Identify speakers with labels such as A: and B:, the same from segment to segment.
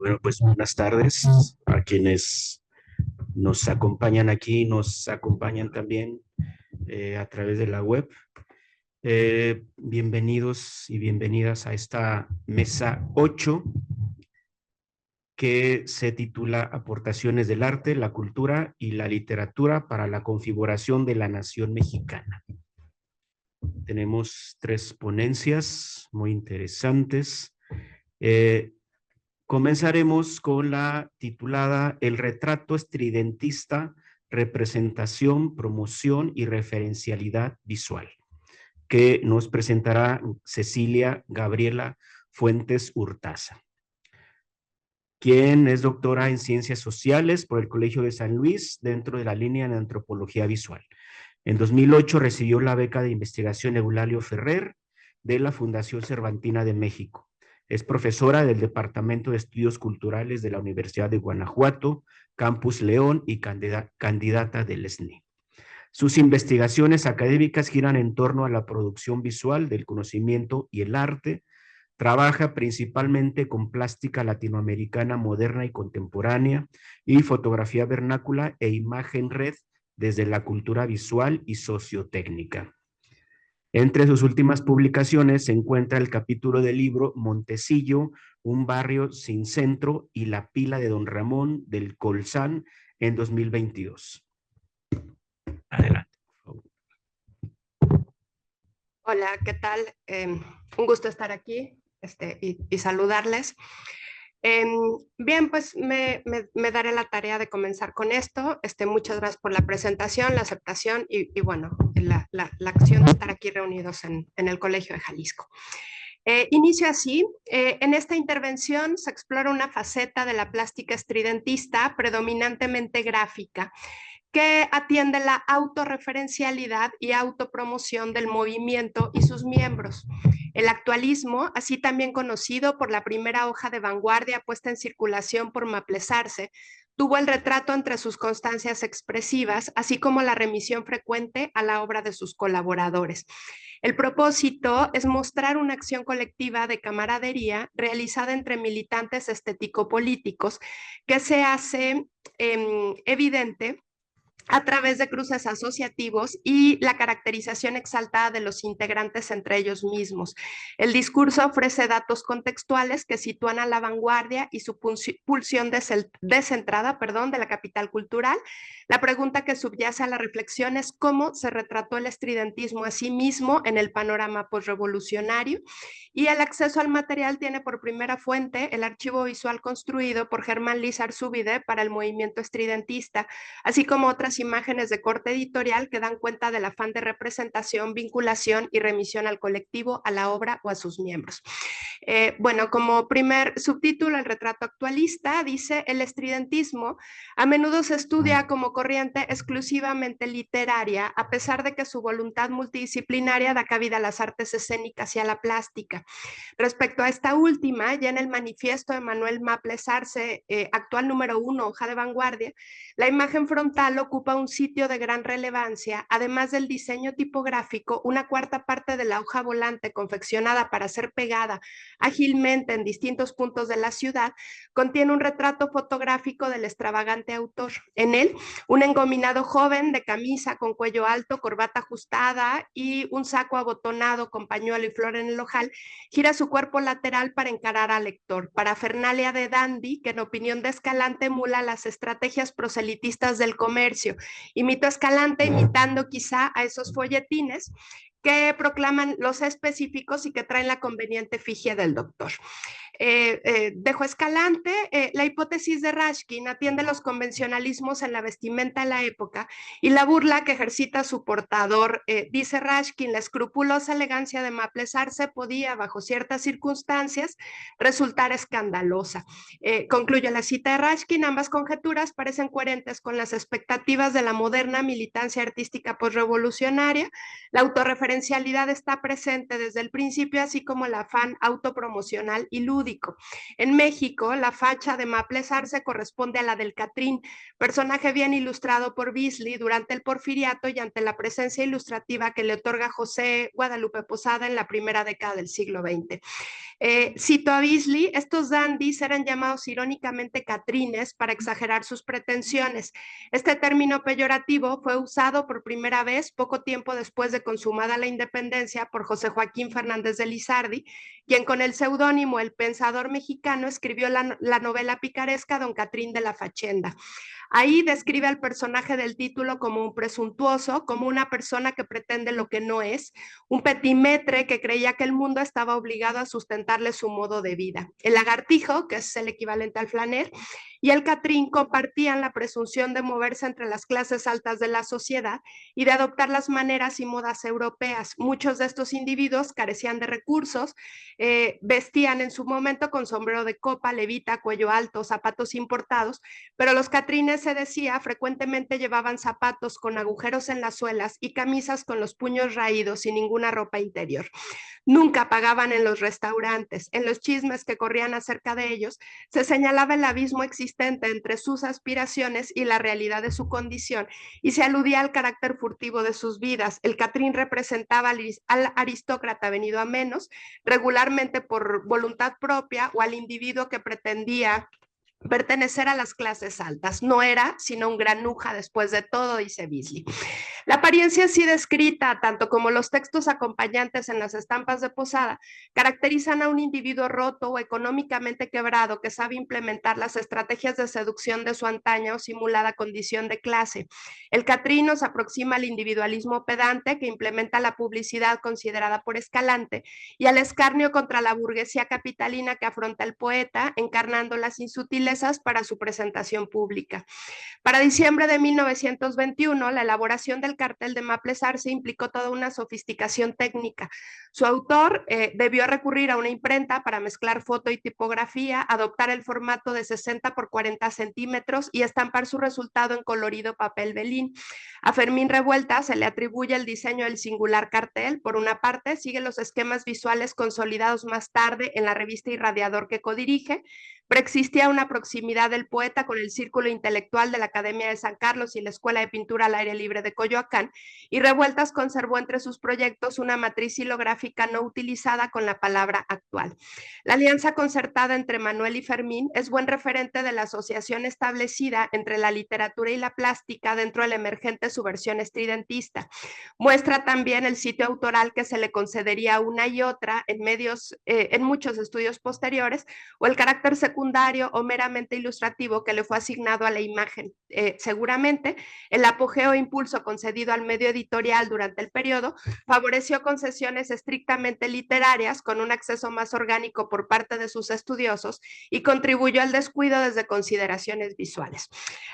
A: Bueno, pues buenas tardes a quienes nos acompañan aquí, nos acompañan también a través de la web. Bienvenidos y bienvenidas a esta mesa 8 que se titula Aportaciones del arte, la cultura y la literatura para la configuración de la nación mexicana. Tenemos 3 ponencias muy interesantes. Comenzaremos con la titulada El retrato estridentista, representación, promoción y referencialidad visual, que nos presentará Cecilia Gabriela Fuentes Hurtaza, quien es doctora en Ciencias Sociales por el Colegio de San Luis dentro de la línea de Antropología Visual. En 2008 recibió la beca de investigación Eulalio Ferrer de la Fundación Cervantina de México. Es profesora del Departamento de Estudios Culturales de la Universidad de Guanajuato, Campus León y candidata del SNI. Sus investigaciones académicas giran en torno a la producción visual del conocimiento y el arte. Trabaja principalmente con plástica latinoamericana moderna y contemporánea y fotografía vernácula e imagen red desde la cultura visual y sociotécnica. Entre sus últimas publicaciones se encuentra el capítulo del libro Montecillo, un barrio sin centro y la pila de Don Ramón del Colzán en 2022. Adelante.
B: Hola, ¿qué tal? Un gusto estar aquí y saludarles. Bien, pues me daré la tarea de comenzar con esto. Muchas gracias por la presentación, la aceptación y bueno, la acción de estar aquí reunidos en el Colegio de Jalisco. Inicio así. En esta intervención se explora una faceta de la plástica estridentista predominantemente gráfica, que atiende la autorreferencialidad y autopromoción del movimiento y sus miembros. El actualismo, así también conocido por la primera hoja de vanguardia puesta en circulación por Maplesarse, tuvo el retrato entre sus constancias expresivas, así como la remisión frecuente a la obra de sus colaboradores. El propósito es mostrar una acción colectiva de camaradería realizada entre militantes estético-políticos que se hace evidente a través de cruces asociativos y la caracterización exaltada de los integrantes entre ellos mismos. El discurso ofrece datos contextuales que sitúan a la vanguardia y su pulsión descentrada de la capital cultural. La pregunta que subyace a la reflexión es cómo se retrató el estridentismo a sí mismo en el panorama posrevolucionario, y el acceso al material tiene por primera fuente el archivo visual construido por Germán Lizar Zúbide para el movimiento estridentista, así como otras imágenes de corte editorial que dan cuenta del afán de representación, vinculación y remisión al colectivo, a la obra o a sus miembros. Bueno, como primer subtítulo, el retrato actualista dice: el estridentismo a menudo se estudia como corriente exclusivamente literaria, a pesar de que su voluntad multidisciplinaria da cabida a las artes escénicas y a la plástica. Respecto a esta última, ya en el manifiesto de Manuel Maplesarse, actual número 1, hoja de vanguardia, la imagen frontal ocupa un sitio de gran relevancia. Además del diseño tipográfico, una cuarta parte de la hoja volante confeccionada para ser pegada ágilmente en distintos puntos de la ciudad contiene un retrato fotográfico del extravagante autor. En él, un engominado joven de camisa con cuello alto, corbata ajustada y un saco abotonado con pañuelo y flor en el ojal, gira su cuerpo lateral para encarar al lector. Parafernalia de dandy que en opinión de Escalante emula las estrategias proselitistas del comercio. Imitó a Escalante imitando quizá a esos folletines que proclaman los específicos y que traen la conveniente efigie del doctor. Dejo Escalante. La hipótesis de Rashkin atiende los convencionalismos en la vestimenta de la época y la burla que ejercita su portador. Dice Rashkin: la escrupulosa elegancia de Maplesarse podía, bajo ciertas circunstancias, resultar escandalosa. Concluye la cita de Rashkin: ambas conjeturas parecen coherentes con las expectativas de la moderna militancia artística posrevolucionaria. La autorreferencialidad está presente desde el principio, así como el afán autopromocional y lúdico. lúdico. En México, la facha de Maples Arce corresponde a la del Catrín, personaje bien ilustrado por Beasley durante el Porfiriato y ante la presencia ilustrativa que le otorga José Guadalupe Posada en la primera década del siglo XX. Cito a Beasley: estos dandies eran llamados irónicamente catrines para exagerar sus pretensiones. Este término peyorativo fue usado por primera vez poco tiempo después de consumada la independencia por José Joaquín Fernández de Lizardi, quien con el seudónimo El Pensador Mexicano escribió la novela picaresca Don Catrín de la Fachenda. Ahí describe al personaje del título como un presuntuoso, como una persona que pretende lo que no es, un petimetre que creía que el mundo estaba obligado a sustentarle su modo de vida. El lagartijo, que es el equivalente al flaner, y el catrín compartían la presunción de moverse entre las clases altas de la sociedad y de adoptar las maneras y modas europeas. Muchos de estos individuos carecían de recursos, vestían en su momento con sombrero de copa, levita, cuello alto, zapatos importados, pero los catrines, se decía, frecuentemente llevaban zapatos con agujeros en las suelas y camisas con los puños raídos y ninguna ropa interior. Nunca pagaban en los restaurantes. En los chismes que corrían acerca de ellos, se señalaba el abismo existente entre sus aspiraciones y la realidad de su condición, y se aludía al carácter furtivo de sus vidas. El catrín representaba al aristócrata venido a menos, regularmente por voluntad propia, o al individuo que pretendía pertenecer a las clases altas. No era sino un granuja después de todo, dice Beasley. La apariencia así descrita, tanto como los textos acompañantes en las estampas de Posada, caracterizan a un individuo roto o económicamente quebrado que sabe implementar las estrategias de seducción de su antaña o simulada condición de clase. El catrín nos aproxima al individualismo pedante que implementa la publicidad considerada por Escalante y al escarnio contra la burguesía capitalina que afronta el poeta, encarnando las insutilezas para su presentación pública. Para diciembre de 1921, la elaboración del cartel de Maples Arce implicó toda una sofisticación técnica. Su autor debió recurrir a una imprenta para mezclar foto y tipografía, adoptar el formato de 60 por 40 centímetros y estampar su resultado en colorido papel velín. A Fermín Revuelta se le atribuye el diseño del singular cartel. Por una parte, sigue los esquemas visuales consolidados más tarde en la revista Irradiador que codirige. Preexistía una proximidad del poeta con el círculo intelectual de la Academia de San Carlos y la Escuela de Pintura al Aire Libre de Coyoacán, y Revueltas conservó entre sus proyectos una matriz hilográfica no utilizada con la palabra actual. La alianza concertada entre Manuel y Fermín es buen referente de la asociación establecida entre la literatura y la plástica dentro de la emergente subversión estridentista. Muestra también el sitio autoral que se le concedería una y otra en muchos estudios posteriores, o el carácter secundario o meramente ilustrativo que le fue asignado a la imagen. Seguramente el apogeo e impulso concedido al medio editorial durante el periodo favoreció concesiones estrictamente literarias con un acceso más orgánico por parte de sus estudiosos y contribuyó al descuido desde consideraciones visuales.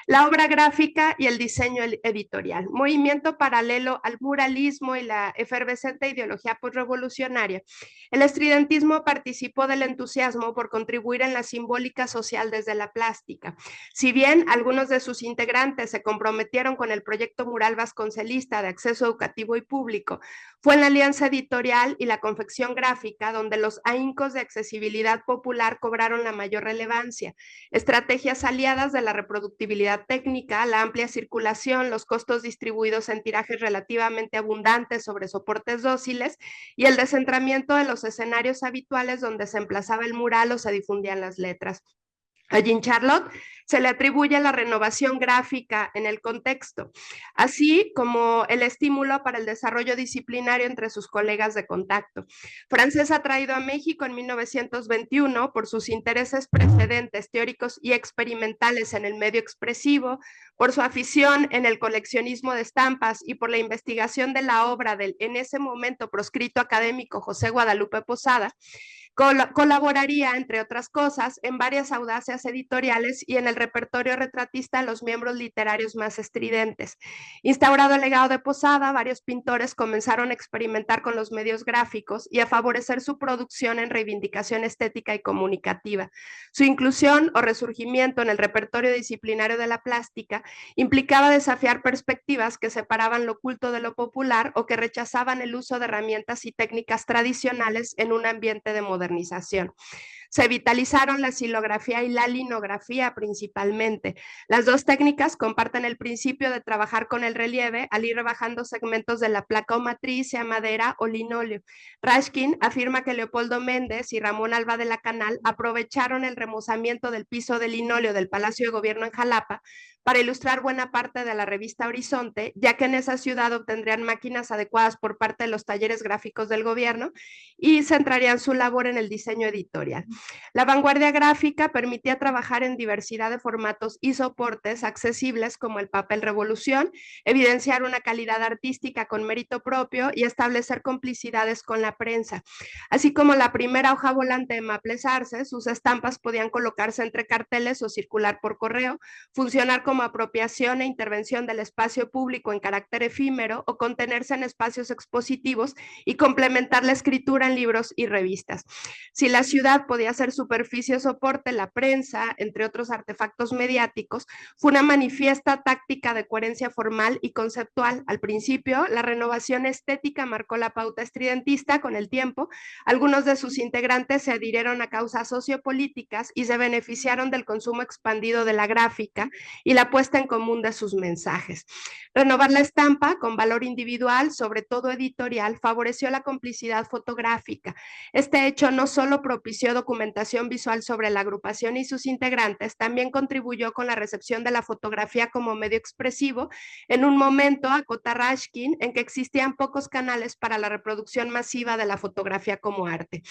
B: La obra gráfica y el diseño editorial, movimiento paralelo al muralismo y la efervescente ideología postrevolucionaria. El estridentismo participó del entusiasmo por contribuir en la simbólica social desde la plástica. Si bien algunos de sus integrantes se comprometieron con el proyecto mural vasconcelista de acceso educativo y público, fue en la alianza editorial y la confección gráfica donde los ahíncos de accesibilidad popular cobraron la mayor relevancia. Estrategias aliadas de la reproductibilidad técnica, la amplia circulación, los costos distribuidos en tirajes relativamente abundantes sobre soportes dóciles y el descentramiento de los escenarios habituales donde se emplazaba el mural o se difundían las letras. A Jean Charlotte se le atribuye la renovación gráfica en el contexto, así como el estímulo para el desarrollo disciplinario entre sus colegas de contacto. Frances ha traído a México en 1921 por sus intereses precedentes teóricos y experimentales en el medio expresivo, por su afición en el coleccionismo de estampas y por la investigación de la obra del en ese momento proscrito académico José Guadalupe Posada. Colaboraría, entre otras cosas, en varias audacias editoriales y en el repertorio retratista de los miembros literarios más estridentes. Instaurado el legado de Posada, varios pintores comenzaron a experimentar con los medios gráficos y a favorecer su producción en reivindicación estética y comunicativa. Su inclusión o resurgimiento en el repertorio disciplinario de la plástica implicaba desafiar perspectivas que separaban lo culto de lo popular o que rechazaban el uso de herramientas y técnicas tradicionales en un ambiente de modernización. Se vitalizaron la xilografía y la linografía principalmente. Las dos técnicas comparten el principio de trabajar con el relieve al ir rebajando segmentos de la placa o matriz, sea madera o linóleo. Rashkin afirma que Leopoldo Méndez y Ramón Alba de la Canal aprovecharon el remozamiento del piso de linóleo del Palacio de Gobierno en Jalapa para ilustrar buena parte de la revista Horizonte, ya que en esa ciudad obtendrían máquinas adecuadas por parte de los talleres gráficos del gobierno y centrarían su labor en el diseño editorial. La vanguardia gráfica permitía trabajar en diversidad de formatos y soportes accesibles como el papel revolución, evidenciar una calidad artística con mérito propio y establecer complicidades con la prensa. Así como la primera hoja volante de Maples Arce, sus estampas podían colocarse entre carteles o circular por correo, funcionar como apropiación e intervención del espacio público en carácter efímero o contenerse en espacios expositivos y complementar la escritura en libros y revistas. Si la ciudad podía ser superficie o soporte, la prensa, entre otros artefactos mediáticos, fue una manifiesta táctica de coherencia formal y conceptual. Al principio, la renovación estética marcó la pauta estridentista. Con el tiempo, algunos de sus integrantes se adhirieron a causas sociopolíticas y se beneficiaron del consumo expandido de la gráfica y la puesta en común de sus mensajes. Renovar la estampa con valor individual, sobre todo editorial, favoreció la complicidad fotográfica. Este hecho no solo propició documentación visual sobre la agrupación y sus integrantes, también contribuyó con la recepción de la fotografía como medio expresivo en un momento, acota Rashkin, en que existían pocos canales para la reproducción masiva de la fotografía como arte.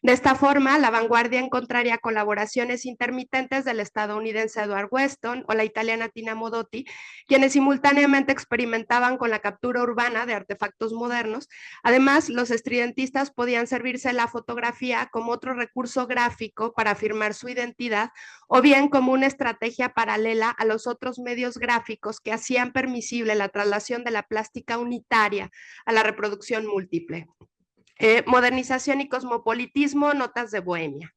B: De esta forma, la vanguardia encontraría colaboraciones intermitentes del estadounidense Edward Weston o la italiana Tina Modotti, quienes simultáneamente experimentaban con la captura urbana de artefactos modernos. Además, los estridentistas podían servirse la fotografía como otro recurso gráfico para afirmar su identidad o bien como una estrategia paralela a los otros medios gráficos que hacían permisible la traslación de la plástica unitaria a la reproducción múltiple. Modernización y cosmopolitismo, notas de Bohemia.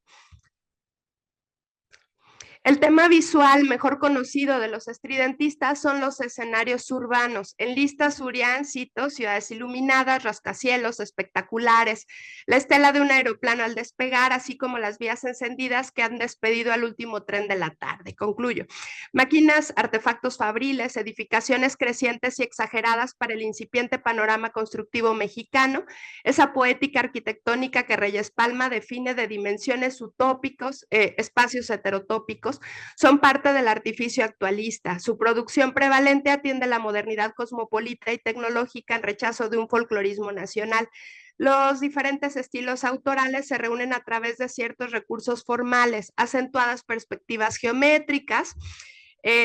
B: El tema visual mejor conocido de los estridentistas son los escenarios urbanos. En lista Surian cito ciudades iluminadas, rascacielos espectaculares, la estela de un aeroplano al despegar, así como las vías encendidas que han despedido al último tren de la tarde. Concluyo. Máquinas, artefactos fabriles, edificaciones crecientes y exageradas para el incipiente panorama constructivo mexicano, esa poética arquitectónica que Reyes Palma define de dimensiones utópicos, espacios heterotópicos, son parte del artificio actualista. Su producción prevalente atiende a la modernidad cosmopolita y tecnológica en rechazo de un folclorismo nacional. Los diferentes estilos autorales se reúnen a través de ciertos recursos formales, acentuadas perspectivas geométricas,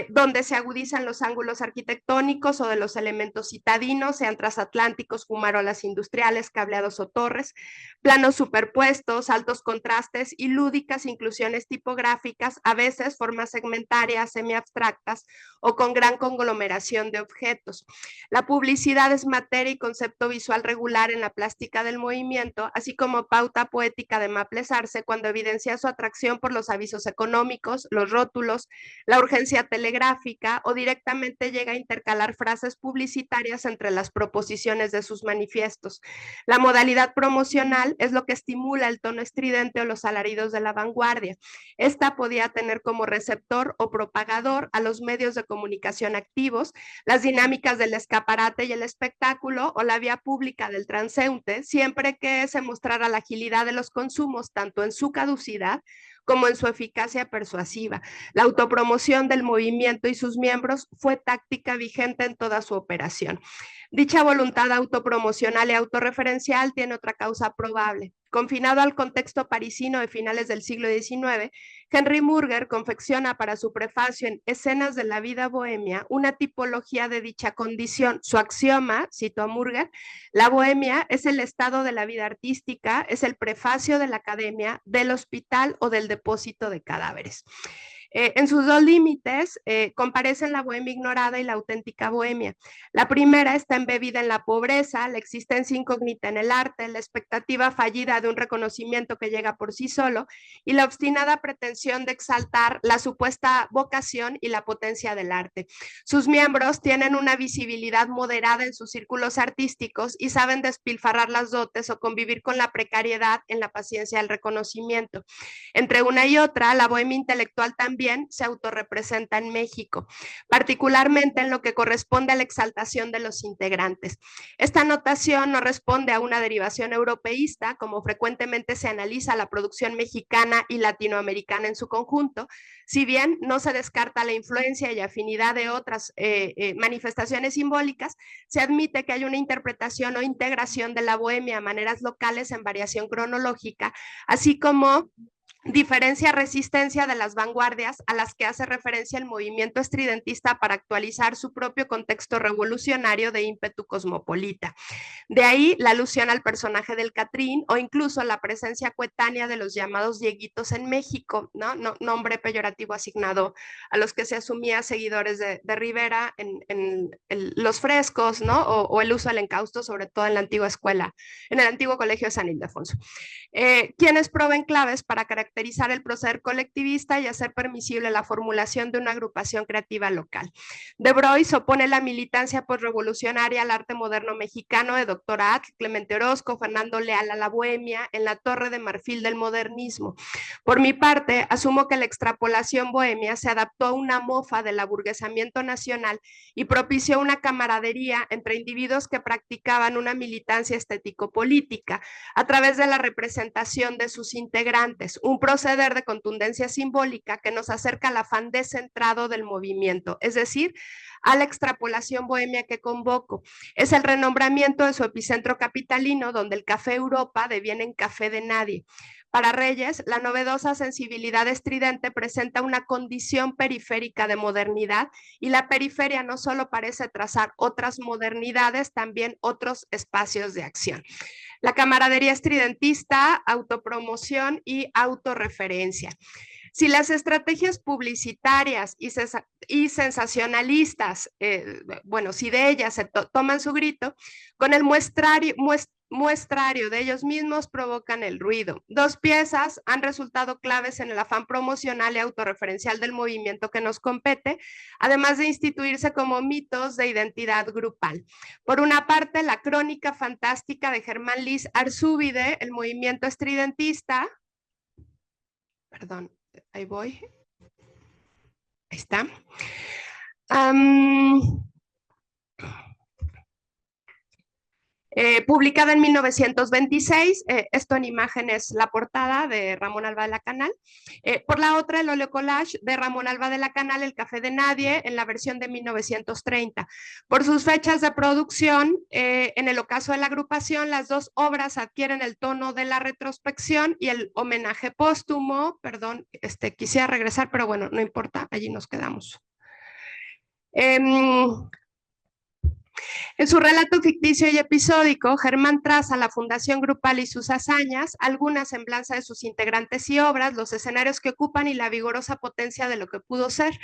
B: donde se agudizan los ángulos arquitectónicos o de los elementos citadinos, sean transatlánticos, fumarolas industriales, cableados o torres, planos superpuestos, altos contrastes y lúdicas inclusiones tipográficas, a veces formas segmentarias, semiabstractas o con gran conglomeración de objetos. La publicidad es materia y concepto visual regular en la plástica del movimiento, así como pauta poética de Maples Arce cuando evidencia su atracción por los avisos económicos, los rótulos, la urgencia telegráfica o directamente llega a intercalar frases publicitarias entre las proposiciones de sus manifiestos. La modalidad promocional es lo que estimula el tono estridente o los alaridos de la vanguardia. Esta podía tener como receptor o propagador a los medios de comunicación activos, las dinámicas del escaparate y el espectáculo o la vía pública del transeúnte, siempre que se mostrara la agilidad de los consumos, tanto en su caducidad como en su eficacia persuasiva. La autopromoción del movimiento y sus miembros fue táctica vigente en toda su operación. Dicha voluntad autopromocional y autorreferencial tiene otra causa probable. Confinado al contexto parisino de finales del siglo XIX, Henry Murger confecciona para su prefacio en Escenas de la vida bohemia una tipología de dicha condición. Su axioma, cito a Murger, la bohemia es el estado de la vida artística, es el prefacio de la academia, del hospital o del depósito de cadáveres. En sus dos límites comparecen la bohemia ignorada y la auténtica bohemia. La primera está embebida en la pobreza, la existencia incógnita en el arte, la expectativa fallida de un reconocimiento que llega por sí solo y la obstinada pretensión de exaltar la supuesta vocación y la potencia del arte. Sus miembros tienen una visibilidad moderada en sus círculos artísticos y saben despilfarrar las dotes o convivir con la precariedad en la paciencia del reconocimiento. Entre una y otra, la bohemia intelectual también se autorrepresenta en México, particularmente en lo que corresponde a la exaltación de los integrantes. Esta notación no responde a una derivación europeísta, como frecuentemente se analiza la producción mexicana y latinoamericana en su conjunto, si bien no se descarta la influencia y afinidad de otras manifestaciones simbólicas, se admite que hay una interpretación o integración de la bohemia a maneras locales en variación cronológica, así como diferencia resistencia de las vanguardias a las que hace referencia el movimiento estridentista para actualizar su propio contexto revolucionario de ímpetu cosmopolita. De ahí la alusión al personaje del Catrín o incluso la presencia coetánea de los llamados dieguitos en México, ¿no? Nombre peyorativo asignado a los que se asumía seguidores de Rivera en los frescos, ¿no? O el uso del encausto, sobre todo en la antigua escuela, en el antiguo colegio de San Ildefonso. Quienes proveen claves para caracterizar el proceder colectivista y hacer permisible la formulación de una agrupación creativa local. De Brois opone la militancia postrevolucionaria al arte moderno mexicano de Dr. Atl, Clemente Orozco, Fernando Leal a la bohemia, en la torre de marfil del modernismo. Por mi parte, asumo que la extrapolación bohemia se adaptó a una mofa del aburguesamiento nacional y propició una camaradería entre individuos que practicaban una militancia estético-política a través de la representación de sus integrantes, un proceder de contundencia simbólica que nos acerca al afán descentrado del movimiento, es decir, a la extrapolación bohemia que convoco. Es el renombramiento de su epicentro capitalino, donde el café Europa deviene en café de nadie. Para Reyes, la novedosa sensibilidad estridente presenta una condición periférica de modernidad y la periferia no solo parece trazar otras modernidades, también otros espacios de acción. La camaradería estridentista, autopromoción y autorreferencia. Si las estrategias publicitarias y sensacionalistas, bueno, si de ellas se toman su grito, con el muestrario de ellos mismos provocan el ruido. Dos piezas han resultado claves en el afán promocional y autorreferencial del movimiento que nos compete, además de instituirse como mitos de identidad grupal. Por una parte, la crónica fantástica de Germán Liz Arzúbide, el movimiento estridentista, perdón, ahí voy, ahí está. Publicada en 1926, esto en imagen es la portada de Ramón Alba de la Canal. Por la otra, el óleo collage de Ramón Alba de la Canal, El café de nadie, en la versión de 1930. Por sus fechas de producción, en el ocaso de la agrupación, las dos obras adquieren el tono de la retrospección y el homenaje póstumo. Perdón, quisiera regresar, pero bueno, no importa, allí nos quedamos. En su relato ficticio y episódico, Germán traza la fundación grupal y sus hazañas, alguna semblanza de sus integrantes y obras, los escenarios que ocupan y la vigorosa potencia de lo que pudo ser.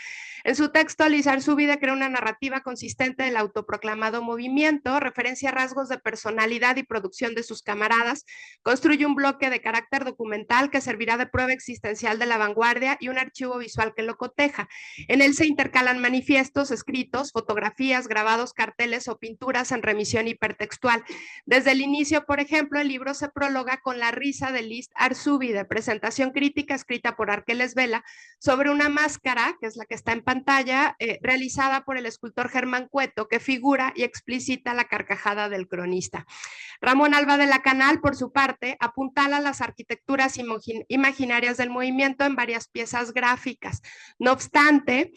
B: En su texto, Liz Arzúbide crea una narrativa consistente del autoproclamado movimiento, referencia a rasgos de personalidad y producción de sus camaradas, construye un bloque de carácter documental que servirá de prueba existencial de la vanguardia y un archivo visual que lo coteja. En él se intercalan manifiestos, escritos, fotografías, grabados, carteles o pinturas en remisión hipertextual. Desde el inicio, por ejemplo, el libro se prologa con La risa de Liz Arzúbide, presentación crítica escrita por Arqueles Vela sobre una máscara, que es la que está en pantalla, realizada por el escultor Germán Cueto, que figura y explicita la carcajada del cronista. Ramón Alba de la Canal, por su parte, apuntala las arquitecturas imaginarias del movimiento en varias piezas gráficas. No obstante,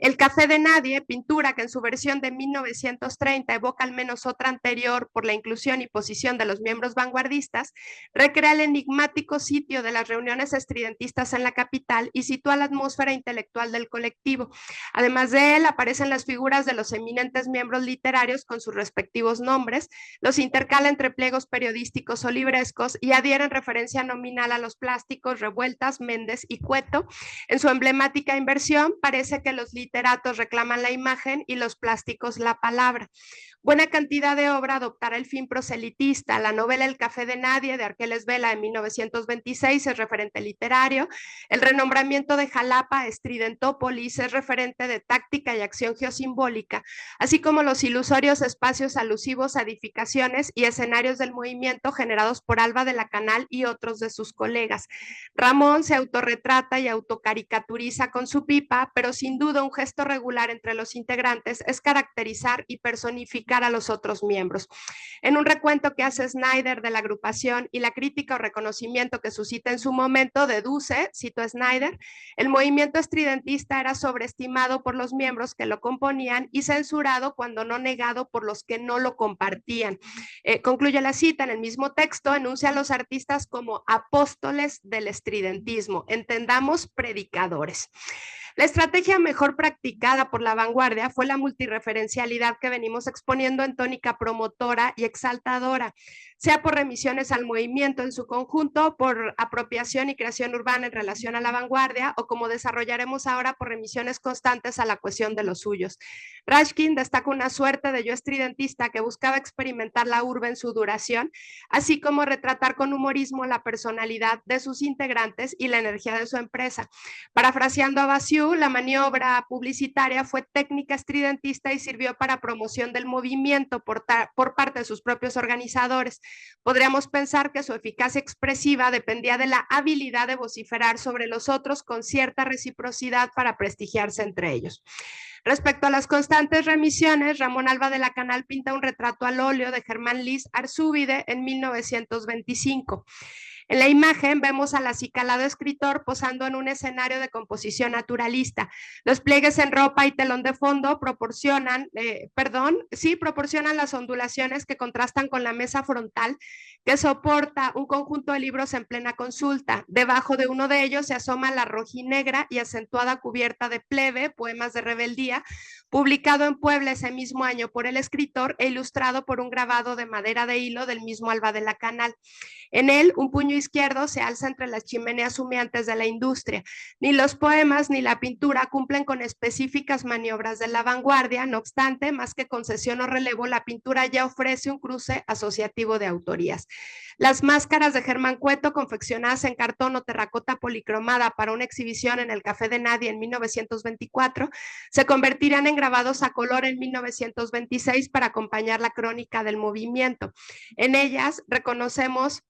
B: El Café de Nadie, pintura que en su versión de 1930 evoca al menos otra anterior por la inclusión y posición de los miembros vanguardistas, recrea el enigmático sitio de las reuniones estridentistas en la capital y sitúa la atmósfera intelectual del colectivo. Además de él, aparecen las figuras de los eminentes miembros literarios con sus respectivos nombres, los intercala entre pliegos periodísticos o librescos y adhieren referencia nominal a los plásticos, Revueltas, Méndez y Cueto. En su emblemática inversión, parece que los literatos reclaman la imagen y los plásticos la palabra. Buena cantidad de obra adoptará el fin proselitista. La novela El Café de Nadie, de Arqueles Vela, en 1926, es referente literario. El renombramiento de Jalapa a Estridentópolis es referente de táctica y acción geosimbólica, así como los ilusorios espacios alusivos a edificaciones y escenarios del movimiento generados por Alba de la Canal y otros de sus colegas. Ramón se autorretrata y autocaricaturiza con su pipa, pero sin duda un gesto regular entre los integrantes es caracterizar y personificar a los otros miembros. En un recuento que hace Snyder de la agrupación y la crítica o reconocimiento que suscita en su momento, deduce, cito a Snyder, el movimiento estridentista era sobreestimado por los miembros que lo componían y censurado cuando no negado por los que no lo compartían. Concluye la cita en el mismo texto, enuncia a los artistas como apóstoles del estridentismo, entendamos predicadores. La estrategia mejor practicada por la vanguardia fue la multireferencialidad que venimos exponiendo en tónica promotora y exaltadora, sea por remisiones al movimiento en su conjunto, por apropiación y creación urbana en relación a la vanguardia, o como desarrollaremos ahora, por remisiones constantes a la cohesión de los suyos. Rashkin destaca una suerte de yo estridentista que buscaba experimentar la urbe en su duración, así como retratar con humorismo la personalidad de sus integrantes y la energía de su empresa. Parafraseando a Basiu, la maniobra publicitaria fue técnica estridentista y sirvió para promoción del movimiento por parte de sus propios organizadores. Podríamos pensar que su eficacia expresiva dependía de la habilidad de vociferar sobre los otros con cierta reciprocidad para prestigiarse entre ellos. Respecto a las constantes remisiones, Ramón Alba de la Canal pinta un retrato al óleo de Germán Liz Arzúbide en 1925. En la imagen vemos al acicalado escritor posando en un escenario de composición naturalista. Los pliegues en ropa y telón de fondo proporcionan las ondulaciones que contrastan con la mesa frontal que soporta un conjunto de libros en plena consulta. Debajo de uno de ellos se asoma la rojinegra y acentuada cubierta de Plebe, poemas de rebeldía, publicado en Puebla ese mismo año por el escritor e ilustrado por un grabado de madera de hilo del mismo Alba de la Canal. En él, un puño izquierdo se alza entre las chimeneas humeantes de la industria. Ni los poemas ni la pintura cumplen con específicas maniobras de la vanguardia, no obstante, más que concesión o relevo, la pintura ya ofrece un cruce asociativo de autorías. Las máscaras de Germán Cueto, confeccionadas en cartón o terracota policromada para una exhibición en el Café de Nadie en 1924, se convertirán en grabados a color en 1926 para acompañar la crónica del movimiento. En ellas reconocemos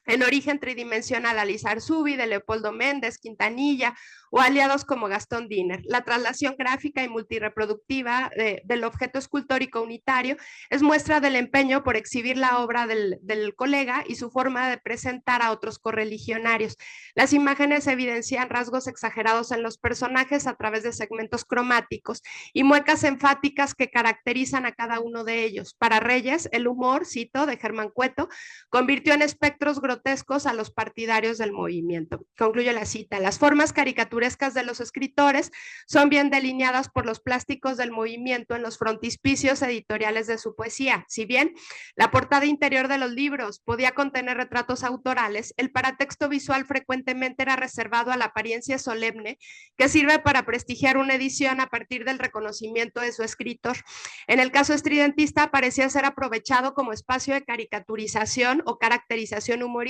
B: en origen tridimensional a Liz Arzúbide, de Leopoldo Méndez, Quintanilla o aliados como Gastón Diner. La traslación gráfica y multireproductiva del objeto escultórico unitario es muestra del empeño por exhibir la obra del colega y su forma de presentar a otros correligionarios. Las imágenes evidencian rasgos exagerados en los personajes a través de segmentos cromáticos y muecas enfáticas que caracterizan a cada uno de ellos. Para Reyes, el humor, cito, de Germán Cueto, convirtió en espectros grotescos a los partidarios del movimiento. Concluyo la cita. Las formas caricaturescas de los escritores son bien delineadas por los plásticos del movimiento en los frontispicios editoriales de su poesía. Si bien la portada interior de los libros podía contener retratos autorales, el paratexto visual frecuentemente era reservado a la apariencia solemne que sirve para prestigiar una edición a partir del reconocimiento de su escritor. En el caso estridentista parecía ser aprovechado como espacio de caricaturización o caracterización humorística.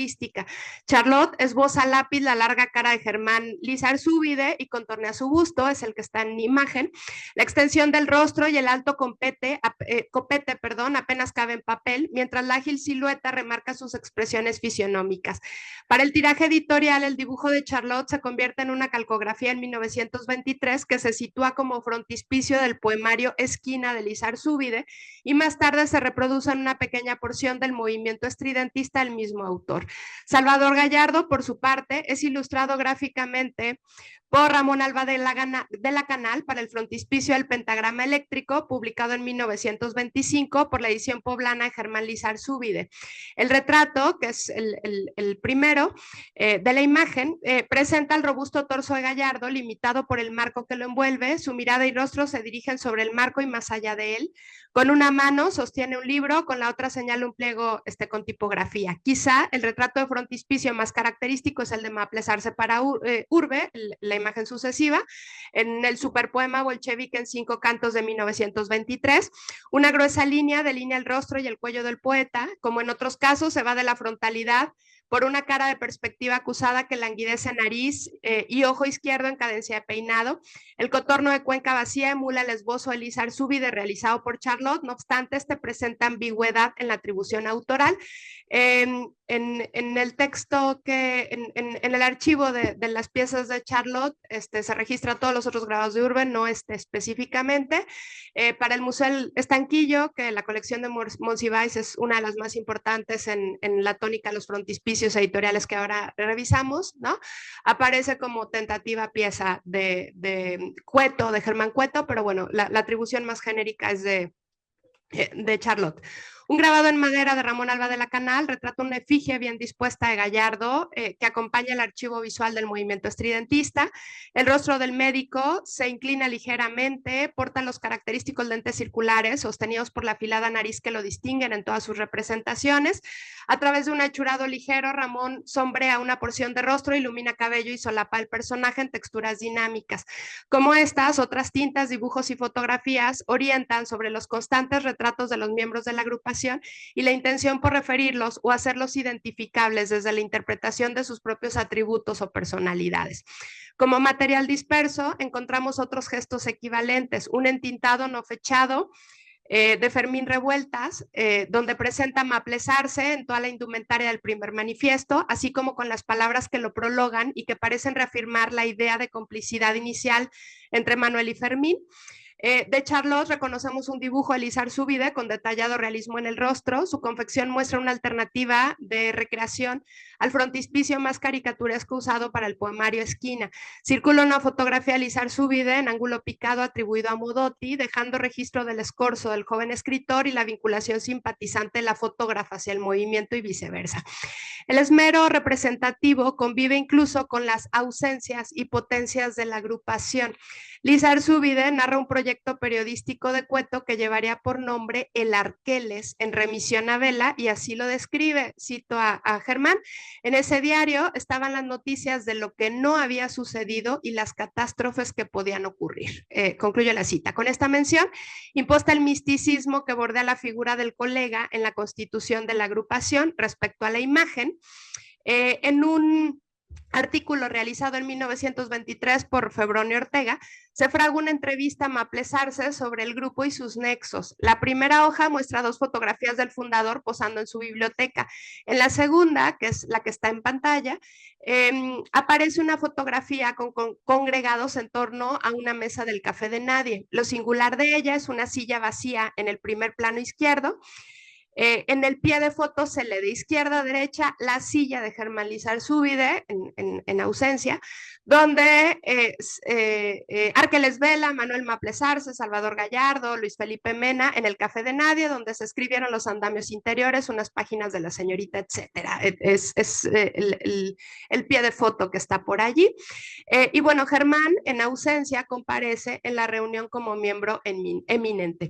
B: Charlotte esboza a lápiz la larga cara de Germán Liz Arzúbide y contornea su busto, es el que está en imagen. La extensión del rostro y el alto copete apenas cabe en papel, mientras la ágil silueta remarca sus expresiones fisionómicas. Para el tiraje editorial, el dibujo de Charlotte se convierte en una calcografía en 1923 que se sitúa como frontispicio del poemario Esquina de Liz Arzúbide y más tarde se reproduce en una pequeña porción del movimiento estridentista del mismo autor. Salvador Gallardo, por su parte, es ilustrado gráficamente por Ramón Alba de la Canal para el frontispicio del pentagrama eléctrico, publicado en 1925 por la edición poblana de Germán Lizarzúbide. El retrato, que es el primero de la imagen, presenta el robusto torso de Gallardo, limitado por el marco que lo envuelve. Su mirada y rostro se dirigen sobre el marco y más allá de él. Con una mano sostiene un libro, con la otra señala un pliego con tipografía. Quizá el retrato de frontispicio más característico es el de Maplesarse para Urbe, la imagen sucesiva, en el superpoema bolchevique en 5 cantos de 1923. Una gruesa línea delinea el rostro y el cuello del poeta. Como en otros casos, se va de la frontalidad por una cara de perspectiva acusada que languidece nariz y ojo izquierdo en cadencia de peinado. El contorno de cuenca vacía emula el esbozo de Lizarzúbide realizado por Charlotte, no obstante, presenta ambigüedad en la atribución autoral. En el texto en el archivo de las piezas de Charlotte se registra todos los otros grabados de Urbe, no específicamente. Para el Museo del Estanquillo, que la colección de Monsiváis es una de las más importantes en la tónica de los frontispicios editoriales que ahora revisamos, ¿no? Aparece como tentativa pieza de Cueto, de Germán Cueto, pero bueno, la atribución más genérica es de Charlotte. Un grabado en madera de Ramón Alba de la Canal retrata una efigie bien dispuesta de Gallardo que acompaña el archivo visual del movimiento estridentista. El rostro del médico se inclina ligeramente, porta los característicos lentes circulares sostenidos por la afilada nariz que lo distinguen en todas sus representaciones. A través de un achurado ligero, Ramón sombrea una porción de rostro, ilumina cabello y solapa el personaje en texturas dinámicas. Como estas, otras tintas, dibujos y fotografías orientan sobre los constantes retratos de los miembros de la agrupación y la intención por referirlos o hacerlos identificables desde la interpretación de sus propios atributos o personalidades. Como material disperso, encontramos otros gestos equivalentes, un entintado no fechado de Fermín Revueltas, donde presenta Maplesarse en toda la indumentaria del primer manifiesto, así como con las palabras que lo prologan y que parecen reafirmar la idea de complicidad inicial entre Manuel y Fermín. De Charlotte reconocemos un dibujo de Lizarzúbide con detallado realismo en el rostro. Su confección muestra una alternativa de recreación al frontispicio más caricaturesco usado para el poemario Esquina. Circula una fotografía de Lizarzúbide en ángulo picado atribuido a Modotti, dejando registro del escorzo del joven escritor y la vinculación simpatizante de la fotógrafa hacia el movimiento y viceversa. El esmero representativo convive incluso con las ausencias y potencias de la agrupación. Lizarzúbide narra un proyecto periodístico de Cueto que llevaría por nombre El Arqueles, en remisión a Vela, y así lo describe, cito a Germán: en ese diario estaban las noticias de lo que no había sucedido y las catástrofes que podían ocurrir. Concluyo la cita. Con esta mención, imposta el misticismo que bordea la figura del colega en la constitución de la agrupación respecto a la imagen. En un artículo realizado en 1923 por Febronio Ortega, se fragua una entrevista a Maplesarse sobre el grupo y sus nexos. La primera hoja muestra 2 fotografías del fundador posando en su biblioteca. En la segunda, que es la que está en pantalla, aparece una fotografía con congregados en torno a una mesa del café de nadie. Lo singular de ella es una silla vacía en el primer plano izquierdo. En el pie de foto se lee de izquierda a derecha la silla de Germán Lizarzúbide en ausencia, donde Arqueles Vela, Manuel Maplesarse, Salvador Gallardo, Luis Felipe Mena, en el Café de Nadie, donde se escribieron los andamios interiores, unas páginas de la señorita, etcétera. Es el pie de foto que está por allí. Y bueno, Germán en ausencia comparece en la reunión como miembro eminente.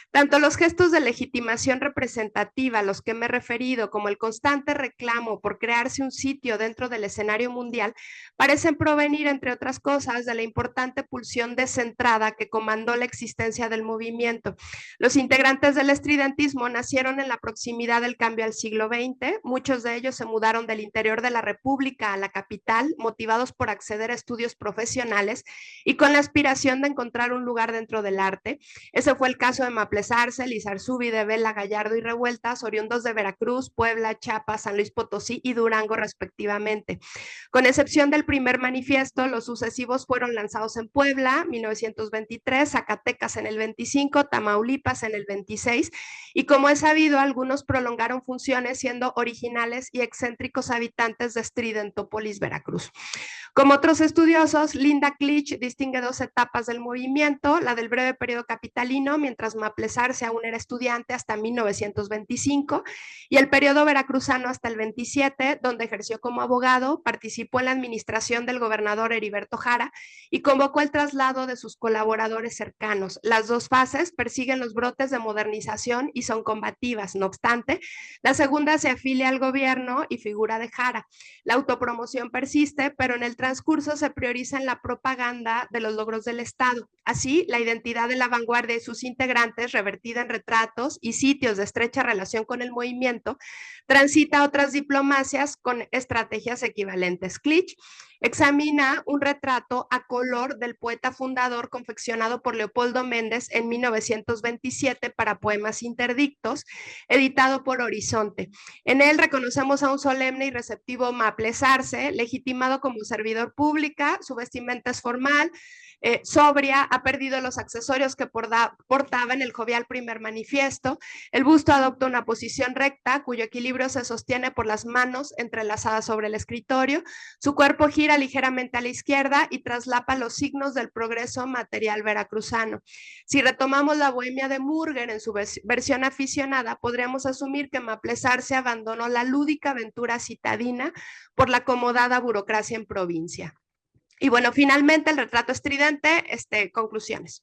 B: Tanto los gestos de legitimación representativa a los que me he referido, como el constante reclamo por crearse un sitio dentro del escenario mundial, parecen provenir, entre otras cosas, de la importante pulsión descentrada que comandó la existencia del movimiento. Los integrantes del estridentismo nacieron en la proximidad del cambio al siglo XX, muchos de ellos se mudaron del interior de la República a la capital, motivados por acceder a estudios profesionales y con la aspiración de encontrar un lugar dentro del arte. Ese fue el caso de Maplesarse, Lizarzúbide, Vela, Gallardo y Revueltas, revueltas oriundos de Veracruz, Puebla, Chiapas, San Luis Potosí y Durango respectivamente. Con excepción del primer manifiesto, los sucesivos fueron lanzados en Puebla, 1923, Zacatecas en el 25, Tamaulipas en el 26, y como es sabido, algunos prolongaron funciones siendo originales y excéntricos habitantes de Estridentópolis, Veracruz. Como otros estudiosos, Linda Clich distingue dos etapas del movimiento, la del breve periodo capitalino, mientras Maplesarse aún era estudiante hasta 1925, y el periodo veracruzano hasta el 27, donde ejerció como abogado, participó en la administración del gobernador Heriberto Jara y convocó el traslado de sus colaboradores cercanos. Las dos fases persiguen los brotes de modernización y son combativas. No obstante, la segunda se afilia al gobierno y figura de Jara. La autopromoción persiste, pero en el transcurso se prioriza en la propaganda de los logros del Estado. Así, la identidad de la vanguardia y sus integrantes, revertida en retratos y sitios de estrecha relación con el movimiento, transita otras diplomacias con estrategias equivalentes. Clich examina un retrato a color del poeta fundador confeccionado por Leopoldo Méndez en 1927 para Poemas Interdictos, editado por Horizonte. En él reconocemos a un solemne y receptivo Maplesarse, legitimado como servidor pública, su vestimenta es formal, sobria, ha perdido los accesorios que portaba en el jovial primer manifiesto, el busto adopta una posición recta, cuyo equilibrio se sostiene por las manos entrelazadas sobre el escritorio, su cuerpo gira ligeramente a la izquierda y traslapa los signos del progreso material veracruzano. Si retomamos la bohemia de Mürger en su versión aficionada, podríamos asumir que Maplesarse abandonó la lúdica aventura citadina por la acomodada burocracia en provincia. Y bueno, finalmente el retrato estridente, conclusiones.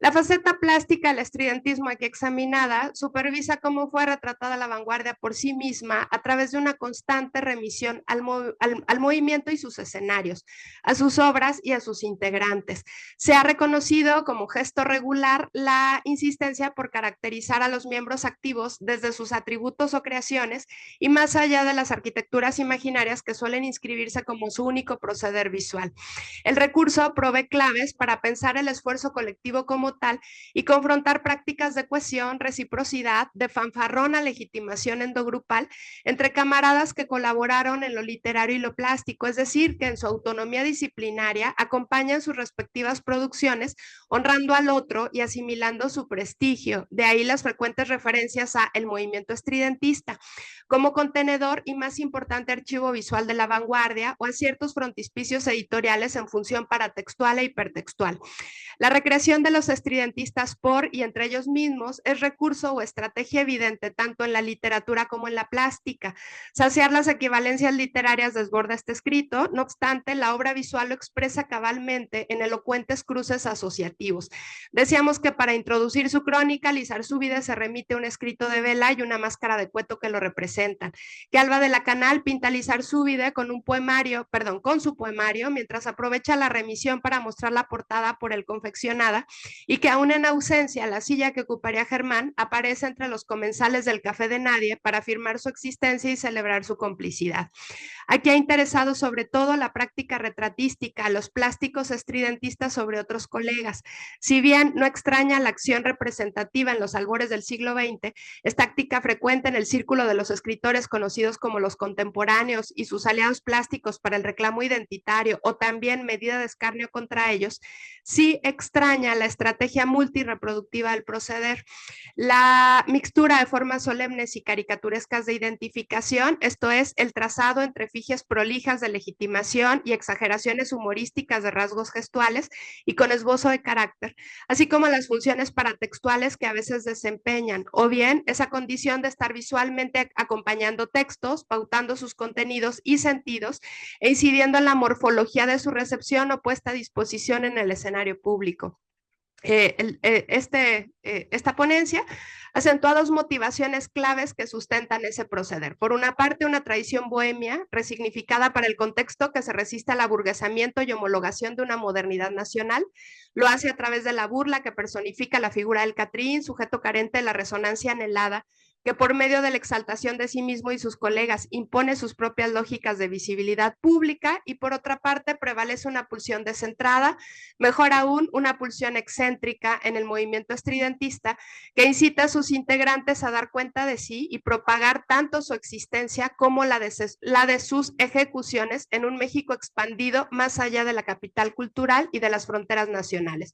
B: La faceta plástica del estridentismo aquí examinada supervisa cómo fue retratada la vanguardia por sí misma a través de una constante remisión al movimiento y sus escenarios, a sus obras y a sus integrantes. Se ha reconocido como gesto regular la insistencia por caracterizar a los miembros activos desde sus atributos o creaciones y más allá de las arquitecturas imaginarias que suelen inscribirse como su único proceder visual. El recurso provee claves para pensar el esfuerzo colectivo como tal y confrontar prácticas de cohesión, reciprocidad, de fanfarrona legitimación endogrupal entre camaradas que colaboraron en lo literario y lo plástico, es decir, que en su autonomía disciplinaria acompañan sus respectivas producciones, honrando al otro y asimilando su prestigio. De ahí las frecuentes referencias a el movimiento estridentista como contenedor y más importante archivo visual de la vanguardia o a ciertos frontispicios editoriales en función paratextual e hipertextual. La recreación de los estridentistas por y entre ellos mismos es recurso o estrategia evidente tanto en la literatura como en la plástica. Saciar las equivalencias literarias desborda este escrito, no obstante, la obra visual lo expresa cabalmente en elocuentes cruces asociativos. Decíamos que para introducir su crónica, Lizarzábide se remite a un escrito de vela y una máscara de cueto que lo representan. Que Alba de la Canal pinta a Lizarzábide con su poemario, mientras aprovecha la remisión para mostrar la portada por el confeccionada, y que aún en ausencia la silla que ocuparía Germán aparece entre los comensales del Café de Nadie para afirmar su existencia y celebrar su complicidad. Aquí ha interesado sobre todo la práctica retratística, los plásticos estridentistas sobre otros colegas. Si bien no extraña la acción representativa en los albores del siglo XX, es táctica frecuente en el círculo de los escritores conocidos como los contemporáneos y sus aliados plásticos para el reclamo identitario o también medida de escarnio contra ellos, sí extraña la estrategia multireproductiva del proceder. La mixtura de formas solemnes y caricaturescas de identificación, esto es, el trazado entre fijes prolijas de legitimación y exageraciones humorísticas de rasgos gestuales y con esbozo de carácter, así como las funciones paratextuales que a veces desempeñan, o bien esa condición de estar visualmente acompañando textos, pautando sus contenidos y sentidos e incidiendo en la morfología de su recepción o puesta a disposición en el escenario público. Esta ponencia acentúa dos motivaciones claves que sustentan ese proceder. Por una parte, una tradición bohemia resignificada para el contexto que se resiste al aburguesamiento y homologación de una modernidad nacional. Lo hace a través de la burla que personifica la figura del Catrín, sujeto carente de la resonancia anhelada que por medio de la exaltación de sí mismo y sus colegas impone sus propias lógicas de visibilidad pública y por otra parte prevalece una pulsión descentrada, mejor aún una pulsión excéntrica en el movimiento estridentista que incita a sus integrantes a dar cuenta de sí y propagar tanto su existencia como la de sus ejecuciones en un México expandido más allá de la capital cultural y de las fronteras nacionales.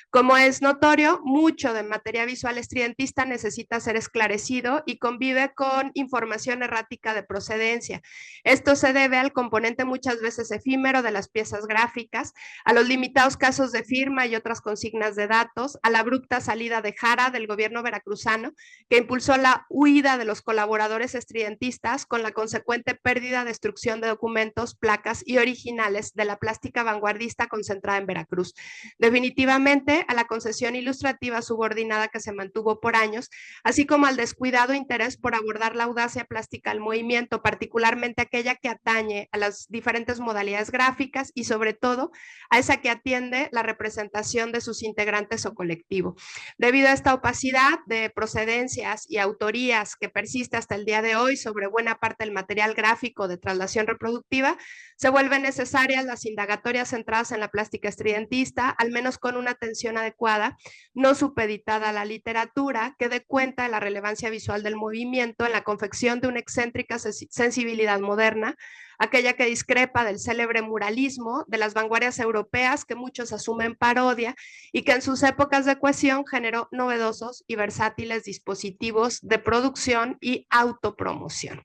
B: Como es notorio, mucho de materia visual estridentista necesita ser esclarecido y convive con información errática de procedencia. Esto se debe al componente muchas veces efímero de las piezas gráficas, a los limitados casos de firma y otras consignas de datos, a la abrupta salida de Jara del gobierno veracruzano, que impulsó la huida de los colaboradores estridentistas con la consecuente pérdida, destrucción de documentos, placas y originales de la plástica vanguardista concentrada en Veracruz. Definitivamente a la concesión ilustrativa subordinada que se mantuvo por años, así como al descuidado interés por abordar la audacia plástica al movimiento, particularmente aquella que atañe a las diferentes modalidades gráficas y sobre todo a esa que atiende la representación de sus integrantes o colectivo. Debido a esta opacidad de procedencias y autorías que persiste hasta el día de hoy sobre buena parte del material gráfico de traslación reproductiva, se vuelven necesarias las indagatorias centradas en la plástica estridentista, al menos con una atención adecuada, no supeditada a la literatura, que dé cuenta de la relevancia visual del movimiento en la confección de una excéntrica sensibilidad moderna, aquella que discrepa del célebre muralismo, de las vanguardias europeas que muchos asumen parodia y que en sus épocas de cohesión generó novedosos y versátiles dispositivos de producción y autopromoción.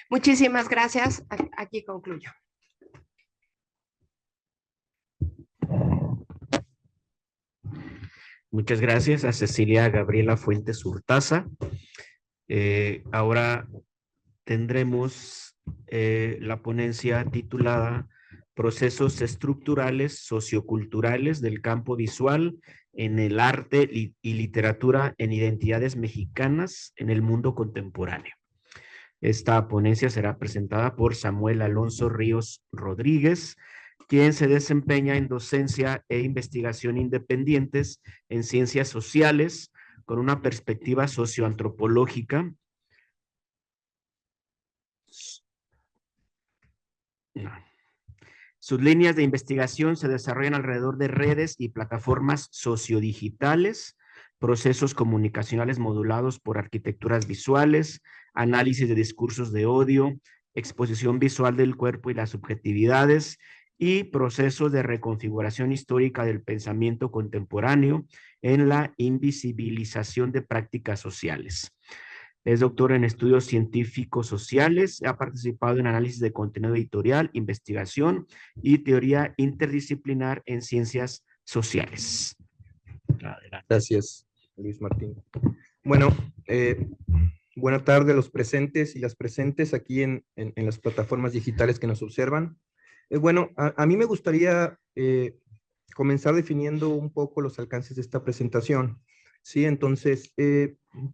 B: Muchísimas gracias. Aquí concluyo.
A: Muchas gracias a Cecilia Gabriela Fuentes Hurtaza. Ahora tendremos la ponencia titulada Procesos estructurales socioculturales del campo visual en el arte y literatura en identidades mexicanas en el mundo contemporáneo. Esta ponencia será presentada por Samuel Alonso Ríos Rodríguez, quien se desempeña en docencia e investigación independientes en ciencias sociales con una perspectiva socioantropológica. Sus líneas de investigación se desarrollan alrededor de redes y plataformas sociodigitales, procesos comunicacionales modulados por arquitecturas visuales, análisis de discursos de odio, exposición visual del cuerpo y las subjetividades, y procesos de reconfiguración histórica del pensamiento contemporáneo en la invisibilización de prácticas sociales. Es doctor en estudios científicos sociales, ha participado en análisis de contenido editorial, investigación y teoría interdisciplinar en ciencias sociales.
C: Adelante. Gracias, Luis Martín. Bueno, buena tarde a los presentes y las presentes aquí en las plataformas digitales que nos observan. Bueno, a mí me gustaría comenzar definiendo un poco los alcances de esta presentación. Sí, entonces,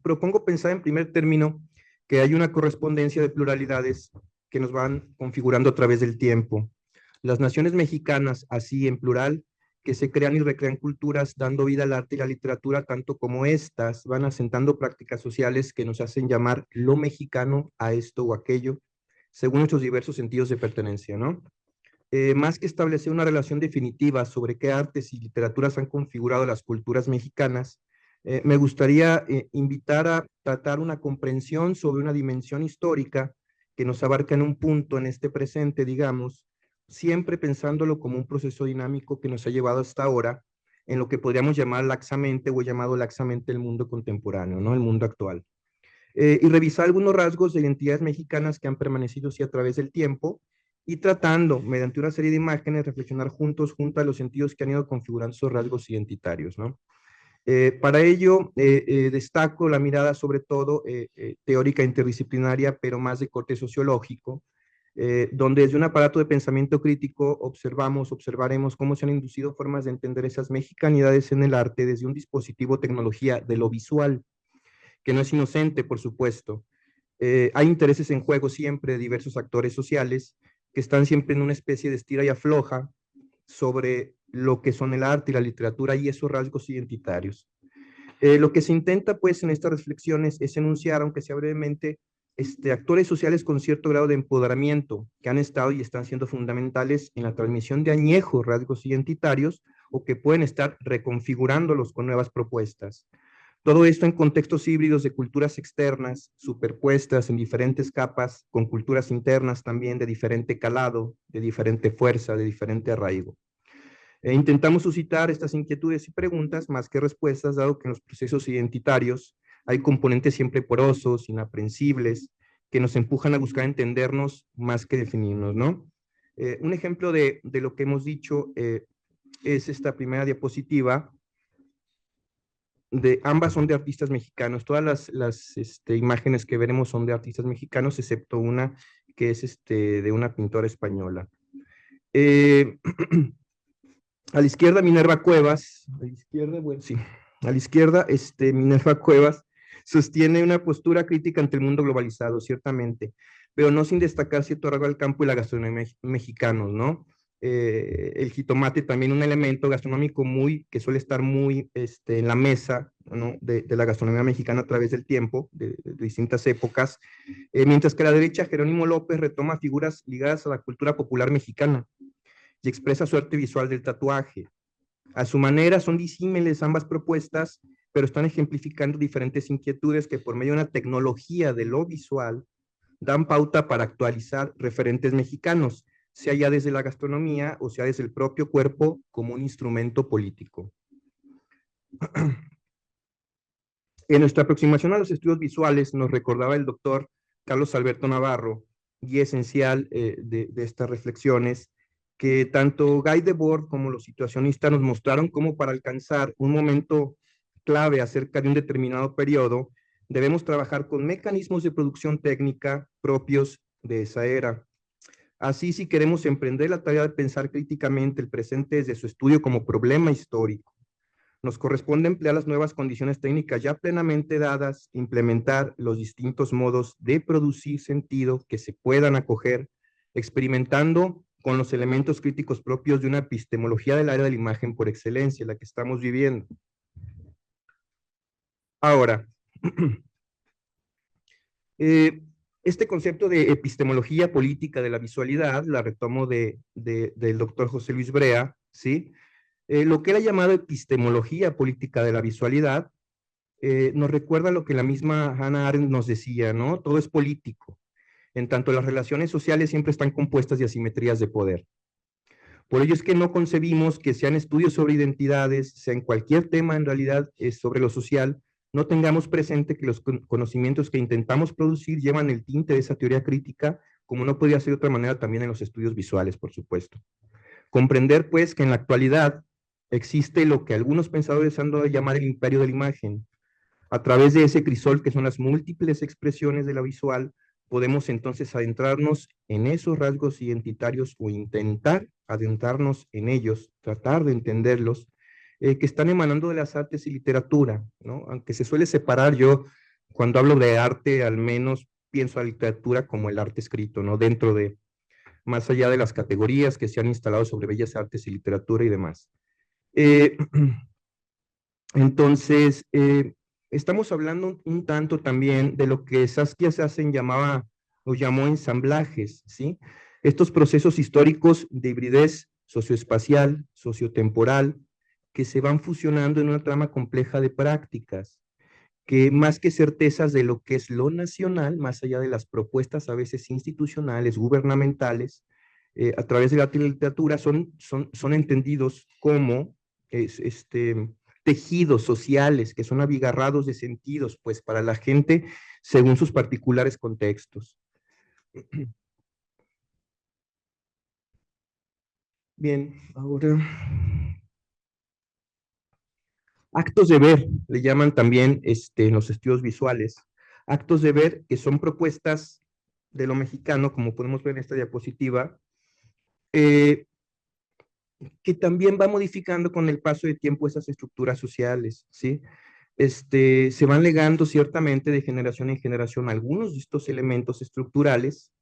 C: propongo pensar en primer término que hay una correspondencia de pluralidades que nos van configurando a través del tiempo. Las naciones mexicanas, así en plural, que se crean y recrean culturas dando vida al arte y la literatura, tanto como estas van asentando prácticas sociales que nos hacen llamar lo mexicano a esto o aquello, según nuestros diversos sentidos de pertenencia, ¿no? Más que establecer una relación definitiva sobre qué artes y literaturas han configurado las culturas mexicanas, me gustaría invitar a tratar una comprensión sobre una dimensión histórica que nos abarca en un punto en este presente, digamos, siempre pensándolo como un proceso dinámico que nos ha llevado hasta ahora en lo que podríamos llamar laxamente o llamado laxamente el mundo contemporáneo, ¿no? El mundo actual. Y revisar algunos rasgos de identidades mexicanas que han permanecido así a través del tiempo y tratando, mediante una serie de imágenes, reflexionar juntos a los sentidos que han ido configurando esos rasgos identitarios, ¿no? Para ello, destaco la mirada sobre todo teórica interdisciplinaria, pero más de corte sociológico, donde desde un aparato de pensamiento crítico observaremos cómo se han inducido formas de entender esas mexicanidades en el arte desde un dispositivo tecnología de lo visual, que no es inocente, por supuesto. Hay intereses en juego siempre de diversos actores sociales que están siempre en una especie de estira y afloja sobre lo que son el arte y la literatura y esos rasgos identitarios. Lo que se intenta, pues, en estas reflexiones es enunciar, aunque sea brevemente, actores sociales con cierto grado de empoderamiento que han estado y están siendo fundamentales en la transmisión de añejos rasgos identitarios o que pueden estar reconfigurándolos con nuevas propuestas. Todo esto en contextos híbridos de culturas externas, superpuestas en diferentes capas, con culturas internas también de diferente calado, de diferente fuerza, de diferente arraigo. Intentamos suscitar estas inquietudes y preguntas más que respuestas, dado que en los procesos identitarios hay componentes siempre porosos, inaprensibles, que nos empujan a buscar entendernos más que definirnos, ¿no? Un ejemplo de lo que hemos dicho es esta primera diapositiva. Ambas son de artistas mexicanos. Todas las imágenes que veremos son de artistas mexicanos, excepto una que es de una pintora española. A la izquierda, Minerva Cuevas. A la izquierda, bueno, sí. A la izquierda, Minerva Cuevas sostiene una postura crítica ante el mundo globalizado, ciertamente, pero no sin destacar cierto rasgo al campo y la gastronomía mexicanos, ¿no? El jitomate también un elemento gastronómico que suele estar muy en la mesa, ¿no? de la gastronomía mexicana a través del tiempo, de distintas épocas, mientras que a la derecha Jerónimo López retoma figuras ligadas a la cultura popular mexicana y expresa su arte visual del tatuaje. A su manera son disímiles ambas propuestas, pero están ejemplificando diferentes inquietudes que por medio de una tecnología de lo visual dan pauta para actualizar referentes mexicanos, sea ya desde la gastronomía o sea desde el propio cuerpo como un instrumento político. En nuestra aproximación a los estudios visuales nos recordaba el doctor Carlos Alberto Navarro, guía esencial de estas reflexiones, que tanto Guy Debord como los situacionistas nos mostraron cómo para alcanzar un momento clave acerca de un determinado periodo, debemos trabajar con mecanismos de producción técnica propios de esa era. Así, si queremos emprender la tarea de pensar críticamente el presente desde su estudio como problema histórico, nos corresponde emplear las nuevas condiciones técnicas ya plenamente dadas, implementar los distintos modos de producir sentido que se puedan acoger, experimentando con los elementos críticos propios de una epistemología del área de la imagen por excelencia, la que estamos viviendo. Ahora, este concepto de epistemología política de la visualidad la retomo del doctor José Luis Brea, ¿sí? Lo que él ha llamado epistemología política de la visualidad nos recuerda lo que la misma Hannah Arendt nos decía, ¿no? Todo es político. En tanto, las relaciones sociales siempre están compuestas de asimetrías de poder. Por ello es que no concebimos que sean estudios sobre identidades, sea en cualquier tema en realidad sobre lo social, no tengamos presente que los conocimientos que intentamos producir llevan el tinte de esa teoría crítica, como no podía ser de otra manera también en los estudios visuales, por supuesto. Comprender, pues, que en la actualidad existe lo que algunos pensadores han dado a llamar el imperio de la imagen. A través de ese crisol que son las múltiples expresiones de la visual, podemos entonces adentrarnos en esos rasgos identitarios o intentar adentrarnos en ellos, tratar de entenderlos, que están emanando de las artes y literatura, ¿no? Aunque se suele separar, yo cuando hablo de arte al menos pienso a la literatura como el arte escrito, ¿no? Dentro de, más allá de las categorías que se han instalado sobre bellas artes y literatura y demás. Entonces, estamos hablando un tanto también de lo que Saskia Sassen llamó ensamblajes, ¿sí? Estos procesos históricos de hibridez socioespacial, sociotemporal, que se van fusionando en una trama compleja de prácticas, que más que certezas de lo que es lo nacional, más allá de las propuestas a veces institucionales, gubernamentales, a través de la literatura son entendidos como tejidos sociales que son abigarrados de sentidos, pues para la gente según sus particulares contextos. Bien, ahora... Actos de ver, le llaman también en los estudios visuales. Actos de ver que son propuestas de lo mexicano, como podemos ver en esta diapositiva, que también va modificando con el paso de tiempo esas estructuras sociales, ¿sí? Se van legando ciertamente de generación en generación algunos de estos elementos estructurales,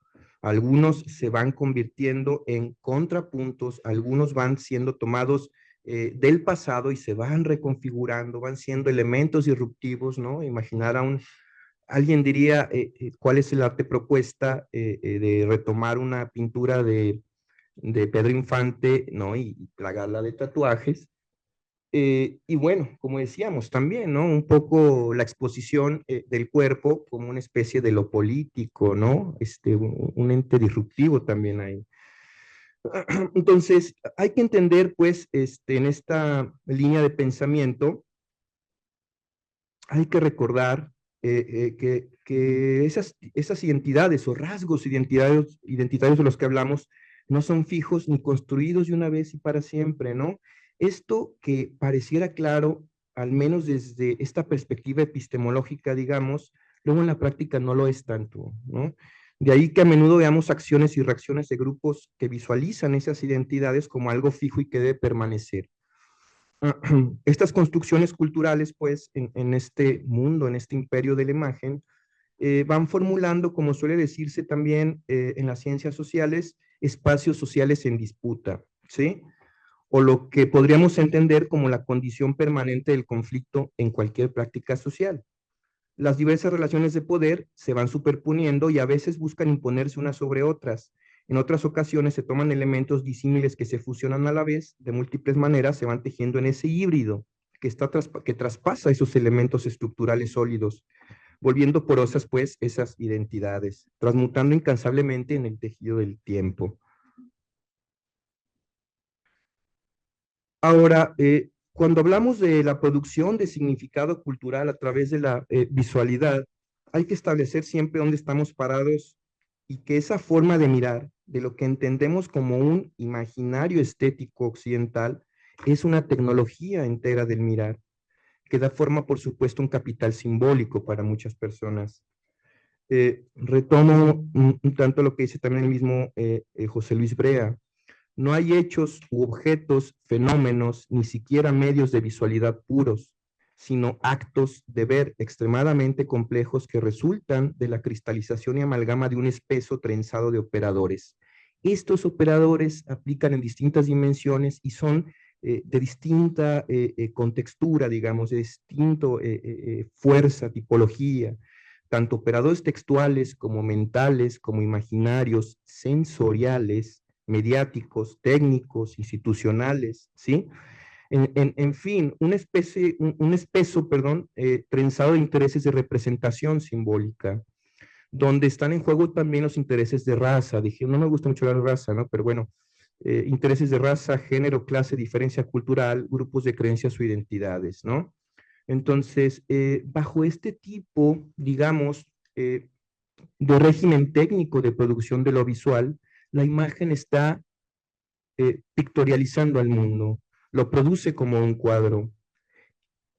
C: algunos se van convirtiendo en contrapuntos, algunos van siendo tomados del pasado y se van reconfigurando, van siendo elementos disruptivos, ¿no? Imaginar alguien diría, ¿cuál es el arte propuesta de retomar una pintura de Pedro Infante, ¿no? Y plagarla de tatuajes. Y bueno, como decíamos también, ¿no? Un poco la exposición del cuerpo como una especie de lo político, ¿no? Un ente disruptivo también hay. Entonces, hay que entender, pues, en esta línea de pensamiento, hay que recordar que esas identidades o rasgos identitarios de los que hablamos no son fijos ni construidos de una vez y para siempre, ¿no? Esto que pareciera claro, al menos desde esta perspectiva epistemológica, digamos, luego en la práctica no lo es tanto, ¿no? De ahí que a menudo veamos acciones y reacciones de grupos que visualizan esas identidades como algo fijo y que debe permanecer. Estas construcciones culturales, pues, en este mundo, en este imperio de la imagen, van formulando, como suele decirse también en las ciencias sociales, espacios sociales en disputa, ¿sí? O lo que podríamos entender como la condición permanente del conflicto en cualquier práctica social. Las diversas relaciones de poder se van superponiendo y a veces buscan imponerse unas sobre otras. En otras ocasiones se toman elementos disímiles que se fusionan a la vez, de múltiples maneras se van tejiendo en ese híbrido que traspasa esos elementos estructurales sólidos, volviendo porosas pues esas identidades, transmutando incansablemente en el tejido del tiempo. Ahora, cuando hablamos de la producción de significado cultural a través de la visualidad, hay que establecer siempre dónde estamos parados y que esa forma de mirar, de lo que entendemos como un imaginario estético occidental, es una tecnología entera del mirar, que da forma, por supuesto, un capital simbólico para muchas personas. Retomo un tanto lo que dice también el mismo José Luis Brea. No hay hechos u objetos, fenómenos, ni siquiera medios de visualidad puros, sino actos de ver extremadamente complejos que resultan de la cristalización y amalgama de un espeso trenzado de operadores. Estos operadores aplican en distintas dimensiones y son de distinta contextura, digamos, de distinto fuerza, tipología, tanto operadores textuales como mentales, como imaginarios, sensoriales, mediáticos, técnicos, institucionales, ¿sí? En fin, un espeso, perdón, trenzado de intereses de representación simbólica, donde están en juego también los intereses de raza. Dije, no me gusta mucho la raza, ¿no? Pero bueno, intereses de raza, género, clase, diferencia cultural, grupos de creencias o identidades, ¿no? Entonces, bajo este tipo, digamos, de régimen técnico de producción de lo visual, la imagen está pictorializando al mundo, lo produce como un cuadro.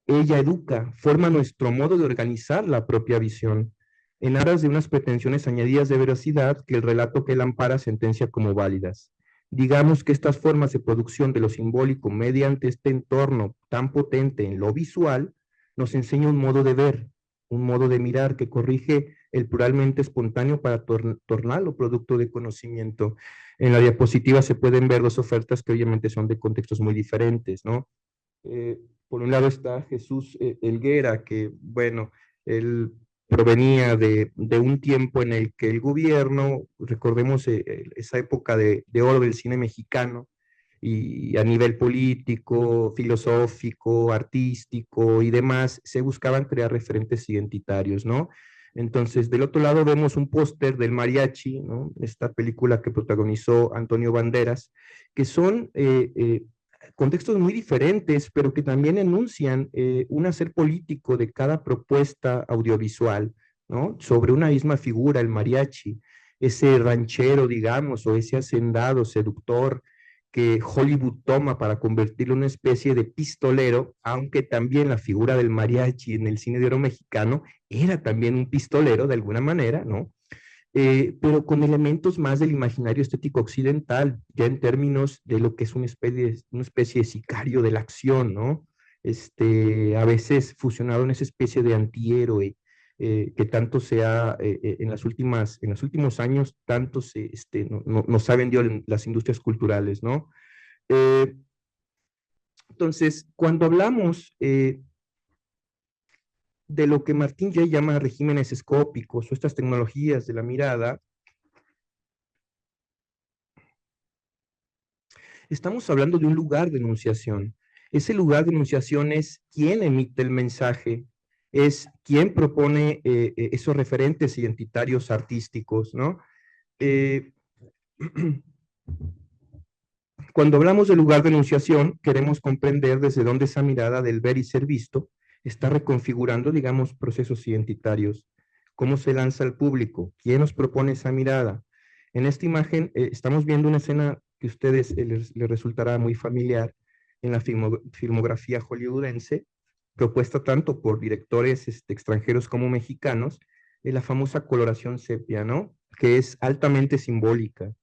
C: Ella educa, forma nuestro modo de organizar la propia visión, en aras de unas pretensiones añadidas de veracidad que el relato que la ampara sentencia como válidas. Digamos que estas formas de producción de lo simbólico mediante este entorno tan potente en lo visual nos enseña un modo de ver, un modo de mirar que corrige el pluralmente espontáneo para tornarlo producto de conocimiento. En la diapositiva se pueden ver dos ofertas que obviamente son de contextos muy diferentes, ¿no? Por un lado está Jesús Helguera, que, bueno, él provenía de un tiempo en el que el gobierno, recordemos esa época de oro del cine mexicano, y a nivel político, filosófico, artístico y demás, se buscaban crear referentes identitarios, ¿no? Entonces, del otro lado vemos un póster del Mariachi, ¿no? Esta película que protagonizó Antonio Banderas, que son contextos muy diferentes, pero que también enuncian un hacer político de cada propuesta audiovisual, ¿no? Sobre una misma figura, el mariachi, ese ranchero, digamos, o ese hacendado seductor que Hollywood toma para convertirlo en una especie de pistolero, aunque también la figura del mariachi en el cine de oro mexicano era también un pistolero de alguna manera, ¿no? Pero con elementos más del imaginario estético occidental, ya en términos de lo que es una especie de sicario de la acción, ¿no? A veces fusionado en esa especie de antihéroe que tanto se ha, en los últimos años, tanto nos ha vendido en las industrias culturales, ¿no? Entonces, cuando hablamos de lo que Martín Jay llama regímenes escópicos o estas tecnologías de la mirada, estamos hablando de un lugar de enunciación. Ese lugar de enunciación es quien emite el mensaje, es quien propone esos referentes identitarios artísticos, ¿no? Cuando hablamos de lugar de enunciación, queremos comprender desde dónde esa mirada del ver y ser visto está reconfigurando, digamos, procesos identitarios. ¿Cómo se lanza al público? ¿Quién nos propone esa mirada? En esta imagen estamos viendo una escena que a ustedes les resultará muy familiar en la filmografía hollywoodense, propuesta tanto por directores extranjeros como mexicanos, la famosa coloración sepia, ¿no? Que es altamente simbólica.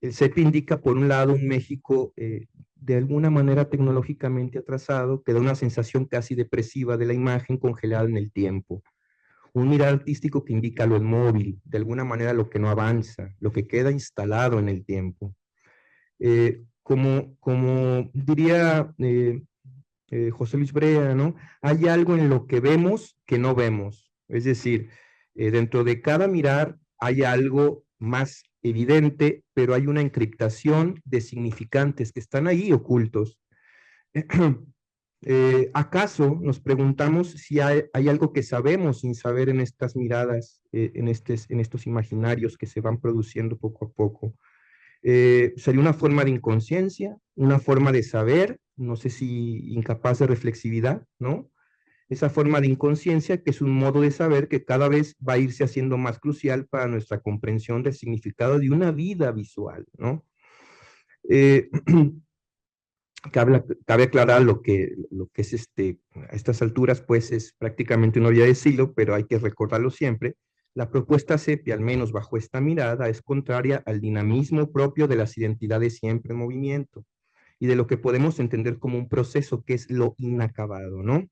C: El sepia indica, por un lado, un México de alguna manera tecnológicamente atrasado, que da una sensación casi depresiva de la imagen congelada en el tiempo. Un mirar artístico que indica lo inmóvil, de alguna manera lo que no avanza, lo que queda instalado en el tiempo. Como diría José Luis Brea, ¿no? Hay algo en lo que vemos que no vemos. Es decir, dentro de cada mirar hay algo más evidente, pero hay una encriptación de significantes que están ahí ocultos. ¿Acaso nos preguntamos si hay algo que sabemos sin saber en estas miradas, en estos imaginarios que se van produciendo poco a poco? Sería una forma de inconsciencia, una forma de saber, no sé si incapaz de reflexividad, ¿no? Esa forma de inconsciencia que es un modo de saber que cada vez va a irse haciendo más crucial para nuestra comprensión del significado de una vida visual, ¿no? Cabe aclarar lo que es a estas alturas, pues es prácticamente una vía de siglo, pero hay que recordarlo siempre. La propuesta sepia, al menos bajo esta mirada, es contraria al dinamismo propio de las identidades siempre en movimiento y de lo que podemos entender como un proceso que es lo inacabado, ¿no?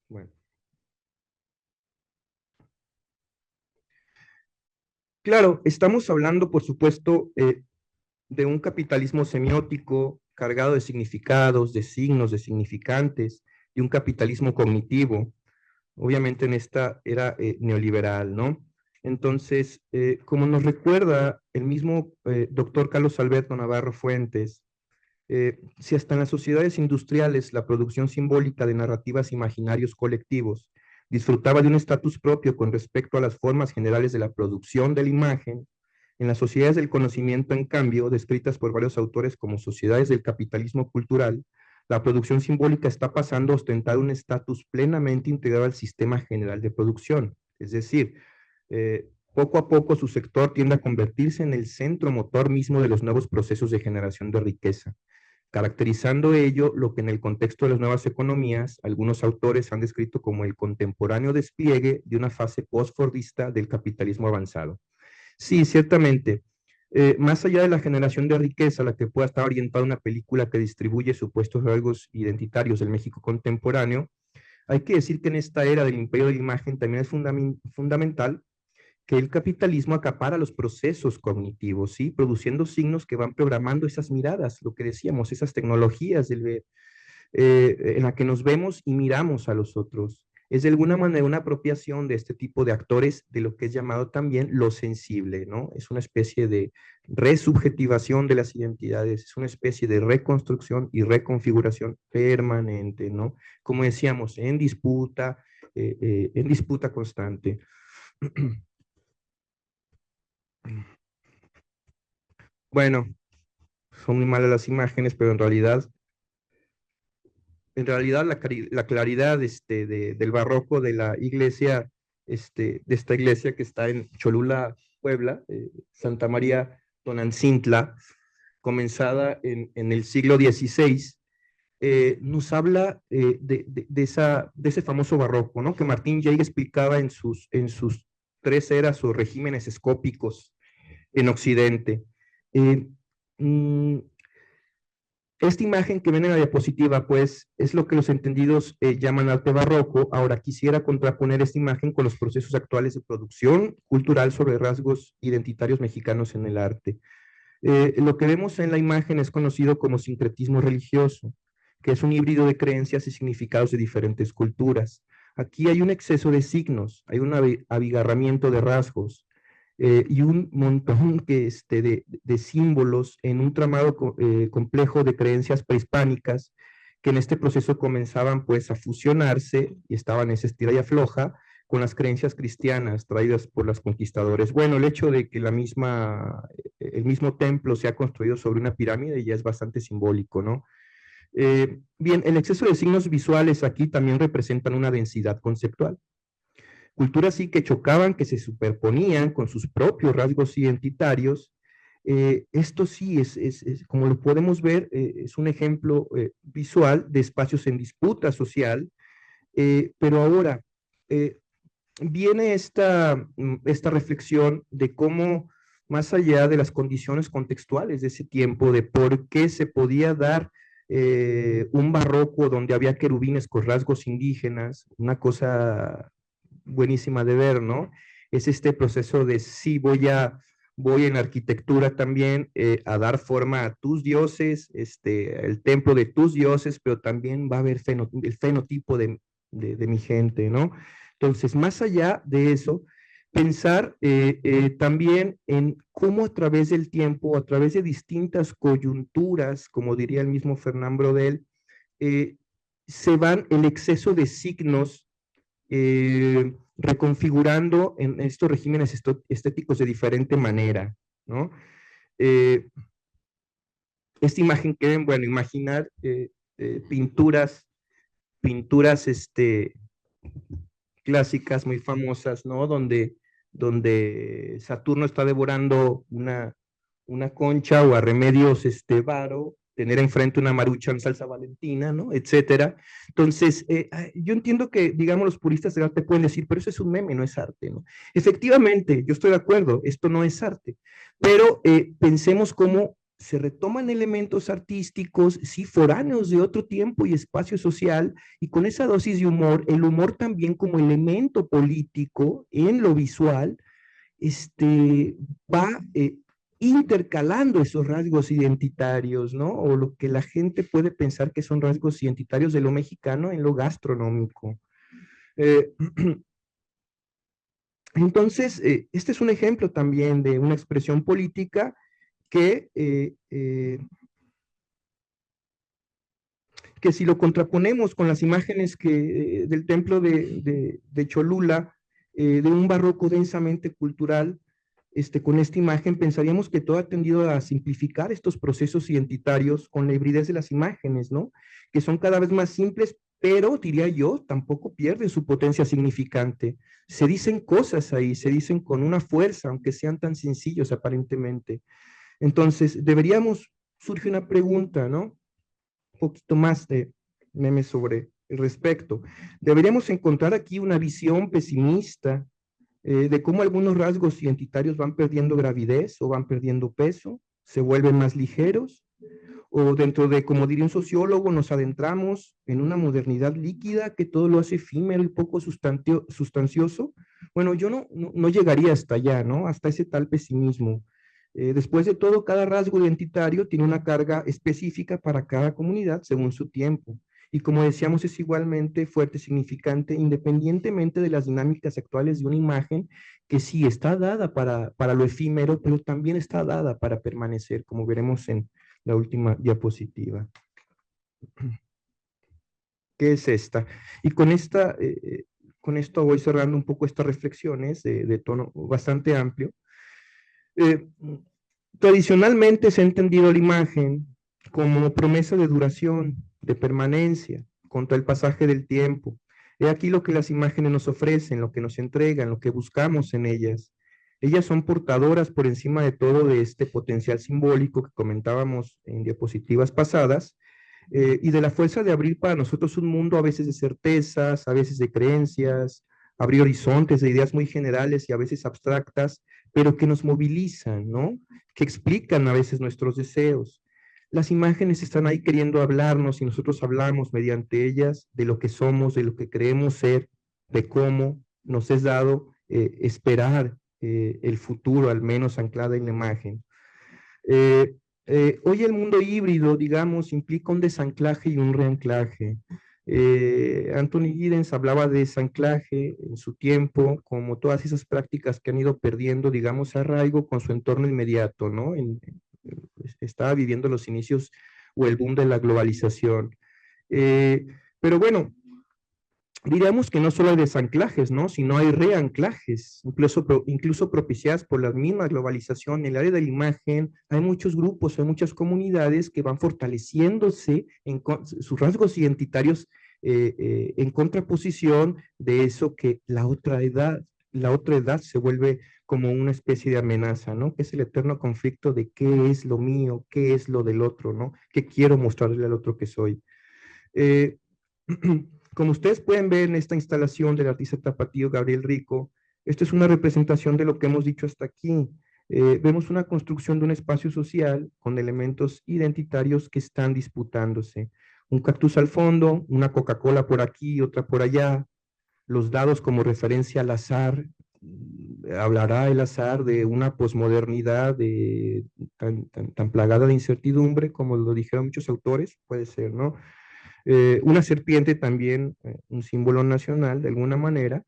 C: Bueno. Claro, estamos hablando, por supuesto, de un capitalismo semiótico cargado de significados, de signos, de significantes, y un capitalismo cognitivo, obviamente en esta era neoliberal, ¿no? Entonces, como nos recuerda el mismo doctor Carlos Alberto Navarro Fuentes, si hasta en las sociedades industriales la producción simbólica de narrativas imaginarios colectivos disfrutaba de un estatus propio con respecto a las formas generales de la producción de la imagen, en las sociedades del conocimiento, en cambio, descritas por varios autores como sociedades del capitalismo cultural, la producción simbólica está pasando a ostentar un estatus plenamente integrado al sistema general de producción. Es decir, poco a poco su sector tiende a convertirse en el centro motor mismo de los nuevos procesos de generación de riqueza, caracterizando ello lo que en el contexto de las nuevas economías algunos autores han descrito como el contemporáneo despliegue de una fase post-fordista del capitalismo avanzado. Sí, ciertamente. Más allá de la generación de riqueza a la que pueda estar orientada una película que distribuye supuestos rasgos identitarios del México contemporáneo, hay que decir que en esta era del imperio de la imagen también es fundamental que el capitalismo acapara los procesos cognitivos, ¿sí? Produciendo signos que van programando esas miradas, lo que decíamos, esas tecnologías del ver, en la que nos vemos y miramos a los otros. Es de alguna manera una apropiación de este tipo de actores de lo que es llamado también lo sensible, ¿no? Es una especie de resubjetivación de las identidades, es una especie de reconstrucción y reconfiguración permanente, ¿no? Como decíamos, en disputa constante. Bueno, son muy malas las imágenes, pero en realidad la claridad del barroco de la iglesia, de esta iglesia que está en Cholula, Puebla, Santa María Tonantzintla, comenzada en el siglo XVI, nos habla de ese famoso barroco, ¿no? Que Martín Jay explicaba en sus 3 eras o regímenes escópicos en Occidente. Esta imagen que ven en la diapositiva, pues, es lo que los entendidos llaman arte barroco. Ahora quisiera contraponer esta imagen con los procesos actuales de producción cultural sobre rasgos identitarios mexicanos en el arte. Lo que vemos en la imagen es conocido como sincretismo religioso, que es un híbrido de creencias y significados de diferentes culturas. Aquí hay un exceso de signos, hay un abigarramiento de rasgos y un montón de símbolos en un tramado complejo de creencias prehispánicas que en este proceso comenzaban pues a fusionarse y estaban en esa estira y afloja con las creencias cristianas traídas por los conquistadores. Bueno, el hecho de que el mismo templo se ha construido sobre una pirámide ya es bastante simbólico, ¿no? Bien, el exceso de signos visuales aquí también representan una densidad conceptual. Culturas sí que chocaban, que se superponían con sus propios rasgos identitarios. Esto sí como lo podemos ver, es un ejemplo visual de espacios en disputa social, pero ahora viene esta reflexión de cómo, más allá de las condiciones contextuales de ese tiempo, de por qué se podía dar un barroco donde había querubines con rasgos indígenas, una cosa buenísima de ver, ¿no? Es este proceso de sí, voy en arquitectura también a dar forma a tus dioses, el templo de tus dioses, pero también va a haber el fenotipo de mi gente, ¿no? Entonces, más allá de eso, pensar también en cómo a través del tiempo, a través de distintas coyunturas, como diría el mismo Fernán Brodel, se van el exceso de signos reconfigurando en estos regímenes estéticos de diferente manera, ¿no? Esta imagen que ven, bueno, imaginar pinturas clásicas muy famosas, ¿no? Donde Saturno está devorando una concha o a Remedios Varo, tener enfrente una Maruchan salsa valentina, ¿no? Etcétera. Entonces, yo entiendo que, digamos, los puristas del arte pueden decir, pero eso es un meme, no es arte, ¿no? Efectivamente, yo estoy de acuerdo, esto no es arte, pero pensemos cómo se retoman elementos artísticos, sí, foráneos de otro tiempo y espacio social, y con esa dosis de humor, el humor también como elemento político en lo visual, va intercalando esos rasgos identitarios, ¿no? O lo que la gente puede pensar que son rasgos identitarios de lo mexicano en lo gastronómico. Entonces, este es un ejemplo también de una expresión política que si lo contraponemos con las imágenes del templo de Cholula, de un barroco densamente cultural, con esta imagen pensaríamos que todo ha tendido a simplificar estos procesos identitarios con la hibridez de las imágenes, ¿no? Que son cada vez más simples, pero diría yo, tampoco pierden su potencia significante. Se dicen cosas ahí, se dicen con una fuerza, aunque sean tan sencillos aparentemente. Entonces, surge una pregunta, ¿no? Un poquito más de memes sobre el respecto. Deberíamos encontrar aquí una visión pesimista de cómo algunos rasgos identitarios van perdiendo gravidez o van perdiendo peso, se vuelven más ligeros, o dentro de, como diría un sociólogo, nos adentramos en una modernidad líquida que todo lo hace efímero y poco sustancioso. Bueno, yo no llegaría hasta allá, ¿no? Hasta ese tal pesimismo. Después de todo, cada rasgo identitario tiene una carga específica para cada comunidad según su tiempo. Y como decíamos, es igualmente fuerte, significante, independientemente de las dinámicas actuales de una imagen que sí está dada para lo efímero, pero también está dada para permanecer, como veremos en la última diapositiva. ¿Qué es esta? Y con esto voy cerrando un poco estas reflexiones de tono bastante amplio. Tradicionalmente se ha entendido la imagen como promesa de duración, de permanencia, contra el pasaje del tiempo. He aquí lo que las imágenes nos ofrecen, lo que nos entregan, lo que buscamos en ellas. Ellas son portadoras por encima de todo de este potencial simbólico que comentábamos en diapositivas pasadas, y de la fuerza de abrir para nosotros un mundo a veces de certezas, a veces de creencias, abrir horizontes de ideas muy generales y a veces abstractas, pero que nos movilizan, ¿no? Que explican a veces nuestros deseos. Las imágenes están ahí queriendo hablarnos y nosotros hablamos mediante ellas de lo que somos, de lo que creemos ser, de cómo nos es dado esperar el futuro, al menos anclada en la imagen. Hoy el mundo híbrido, digamos, implica un desanclaje y un reanclaje. Anthony Giddens hablaba de desanclaje en su tiempo, como todas esas prácticas que han ido perdiendo, digamos, arraigo con su entorno inmediato, ¿no? Estaba viviendo los inicios o el boom de la globalización. Pero bueno, diríamos que no solo hay desanclajes, ¿no? Sino hay reanclajes, incluso propiciadas por la misma globalización. En el área de la imagen hay muchos grupos, hay muchas comunidades que van fortaleciéndose en sus rasgos identitarios en contraposición de eso que la otra edad se vuelve como una especie de amenaza, ¿no? Que es el eterno conflicto de qué es lo mío, qué es lo del otro, ¿no? ¿Qué quiero mostrarle al otro que soy? Como ustedes pueden ver en esta instalación del artista tapatío Gabriel Rico, esto es una representación de lo que hemos dicho hasta aquí. Vemos una construcción de un espacio social con elementos identitarios que están disputándose. Un cactus al fondo, una Coca-Cola por aquí, otra por allá, los dados como referencia al azar. Hablará el azar de una posmodernidad tan plagada de incertidumbre, como lo dijeron muchos autores, puede ser, ¿no? Una serpiente también, un símbolo nacional de alguna manera,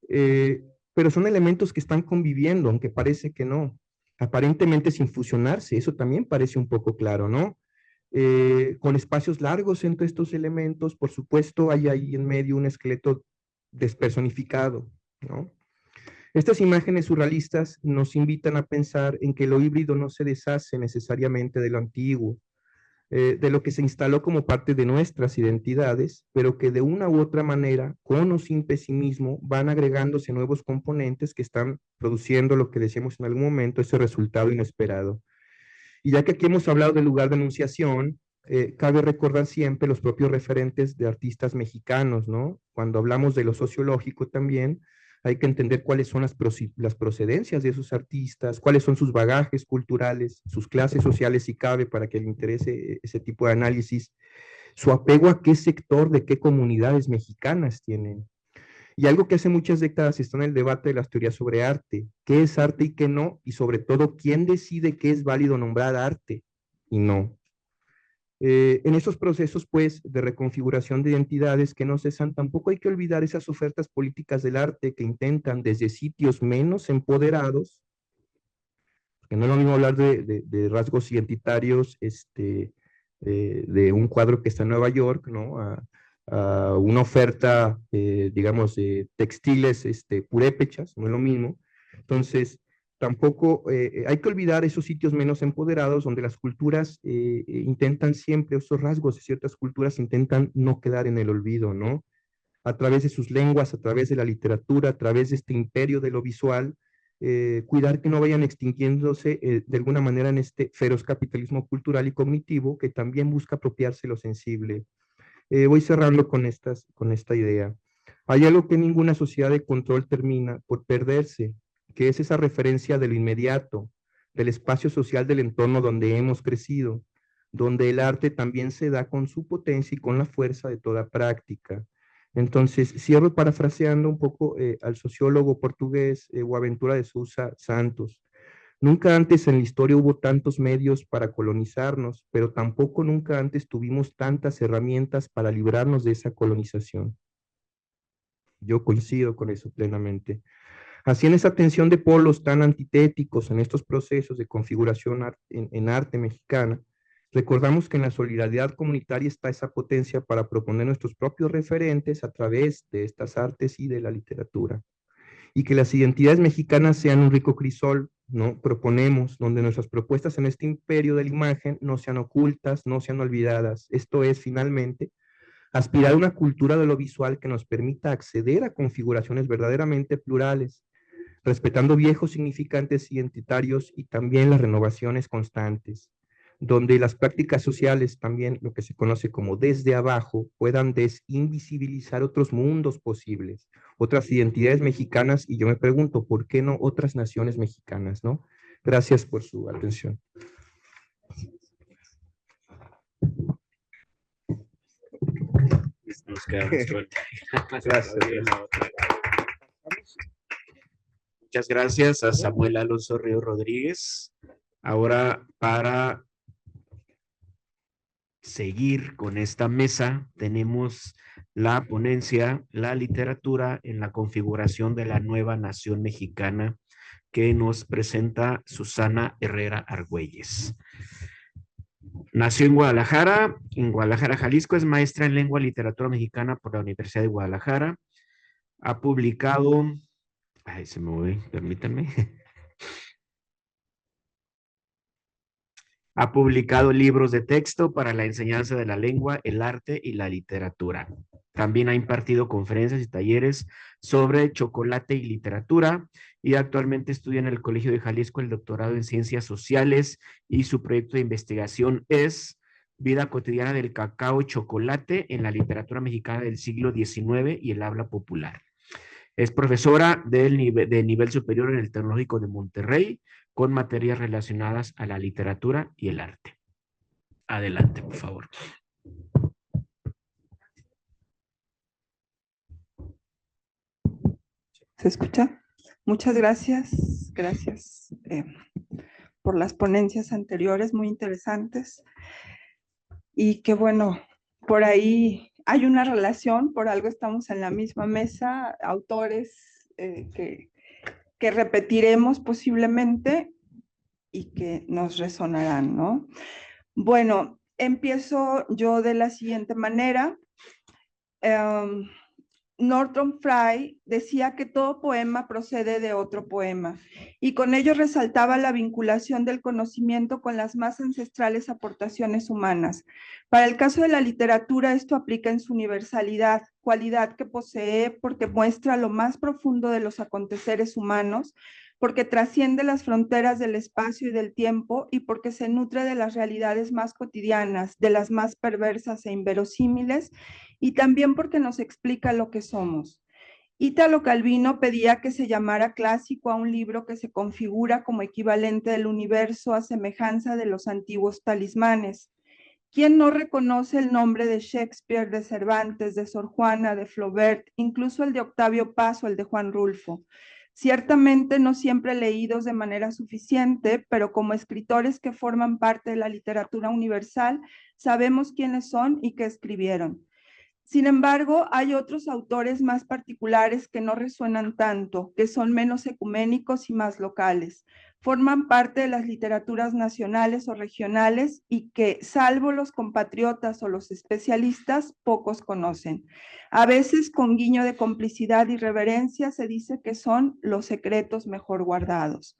C: pero son elementos que están conviviendo, aunque parece que no, aparentemente sin fusionarse, eso también parece un poco claro, ¿no? Con espacios largos entre estos elementos, por supuesto, hay ahí en medio un esqueleto despersonificado, ¿no? Estas imágenes surrealistas nos invitan a pensar en que lo híbrido no se deshace necesariamente de lo antiguo, de lo que se instaló como parte de nuestras identidades, pero que de una u otra manera, con o sin pesimismo, van agregándose nuevos componentes que están produciendo lo que decíamos en algún momento, ese resultado inesperado. Y ya que aquí hemos hablado del lugar de enunciación, cabe recordar siempre los propios referentes de artistas mexicanos, ¿no? Cuando hablamos de lo sociológico también, hay que entender cuáles son las procedencias de esos artistas, cuáles son sus bagajes culturales, sus clases sociales, si cabe, para que le interese ese tipo de análisis, su apego a qué sector, de qué comunidades mexicanas tienen. Y algo que hace muchas décadas está en el debate de las teorías sobre arte, qué es arte y qué no, y sobre todo, quién decide qué es válido nombrar arte y no. En esos procesos, pues, de reconfiguración de identidades que no cesan, tampoco hay que olvidar esas ofertas políticas del arte que intentan desde sitios menos empoderados, que no es lo mismo hablar de rasgos identitarios de un cuadro que está en Nueva York, ¿no? A una oferta, digamos, de textiles purépechas, no es lo mismo. Entonces, tampoco hay que olvidar esos sitios menos empoderados donde las culturas intentan siempre, esos rasgos de ciertas culturas intentan no quedar en el olvido, ¿no? A través de sus lenguas, a través de la literatura, a través de este imperio de lo visual, cuidar que no vayan extinguiéndose de alguna manera en este feroz capitalismo cultural y cognitivo que también busca apropiarse lo sensible. Voy cerrando con esta idea. Hay algo que ninguna sociedad de control termina por perderse, que es esa referencia de lo inmediato, del espacio social del entorno donde hemos crecido, donde el arte también se da con su potencia y con la fuerza de toda práctica. Entonces, cierro parafraseando un poco al sociólogo portugués Boaventura de Sousa Santos. Nunca antes en la historia hubo tantos medios para colonizarnos, pero tampoco nunca antes tuvimos tantas herramientas para librarnos de esa colonización. Yo coincido con eso plenamente. Así en esa tensión de polos tan antitéticos en estos procesos de configuración en arte mexicana, recordamos que en la solidaridad comunitaria está esa potencia para proponer nuestros propios referentes a través de estas artes y de la literatura. Y que las identidades mexicanas sean un rico crisol, ¿no? Proponemos, donde nuestras propuestas en este imperio de la imagen no sean ocultas, no sean olvidadas. Esto es, finalmente, aspirar a una cultura de lo visual que nos permita acceder a configuraciones verdaderamente plurales, respetando viejos significantes identitarios y también las renovaciones constantes, donde las prácticas sociales, también lo que se conoce como desde abajo, puedan desinvisibilizar otros mundos posibles, otras identidades mexicanas, y yo me pregunto, ¿por qué no otras naciones mexicanas, no? Gracias por su atención.
A: Nos quedamos con...
C: Gracias.
A: Muchas gracias a Samuel Alonso Río Rodríguez Ahora, para seguir con esta mesa, tenemos la ponencia, la literatura en la configuración de la nueva nación mexicana, que nos presenta Susana Herrera Argüelles. Nació en Guadalajara, Jalisco, es maestra en lengua y literatura mexicana por la Universidad de Guadalajara. Ha publicado, permítanme. Ha publicado libros de texto para la enseñanza de la lengua, el arte y la literatura. También ha impartido conferencias y talleres sobre chocolate y literatura y actualmente estudia en el Colegio de Jalisco el doctorado en Ciencias Sociales y su proyecto de investigación es Vida cotidiana del cacao chocolate en la literatura mexicana del siglo XIX y el habla popular. Es profesora de nivel superior en el Tecnológico de Monterrey con materias relacionadas a la literatura y el arte. Adelante, por favor.
D: ¿Se escucha? Muchas gracias. Gracias por las ponencias anteriores, muy interesantes. Y que bueno, por ahí hay una relación, por algo estamos en la misma mesa, autores que repetiremos posiblemente y que nos resonarán, ¿no? Bueno, empiezo yo de la siguiente manera. Norton Fry decía que todo poema procede de otro poema y con ello resaltaba la vinculación del conocimiento con las más ancestrales aportaciones humanas. Para el caso de la literatura, esto aplica en su universalidad, cualidad que posee porque muestra lo más profundo de los aconteceres humanos, porque trasciende las fronteras del espacio y del tiempo y porque se nutre de las realidades más cotidianas, de las más perversas e inverosímiles, y también porque nos explica lo que somos. Italo Calvino pedía que se llamara clásico a un libro que se configura como equivalente del universo a semejanza de los antiguos talismanes. ¿Quién no reconoce el nombre de Shakespeare, de Cervantes, de Sor Juana, de Flaubert, incluso el de Octavio Paz o el de Juan Rulfo? Ciertamente no siempre leídos de manera suficiente, pero como escritores que forman parte de la literatura universal, sabemos quiénes son y qué escribieron. Sin embargo, hay otros autores más particulares que no resuenan tanto, que son menos ecuménicos y más locales. Forman parte de las literaturas nacionales o regionales y que, salvo los compatriotas o los especialistas, pocos conocen. A veces, con guiño de complicidad y reverencia, se dice que son los secretos mejor guardados.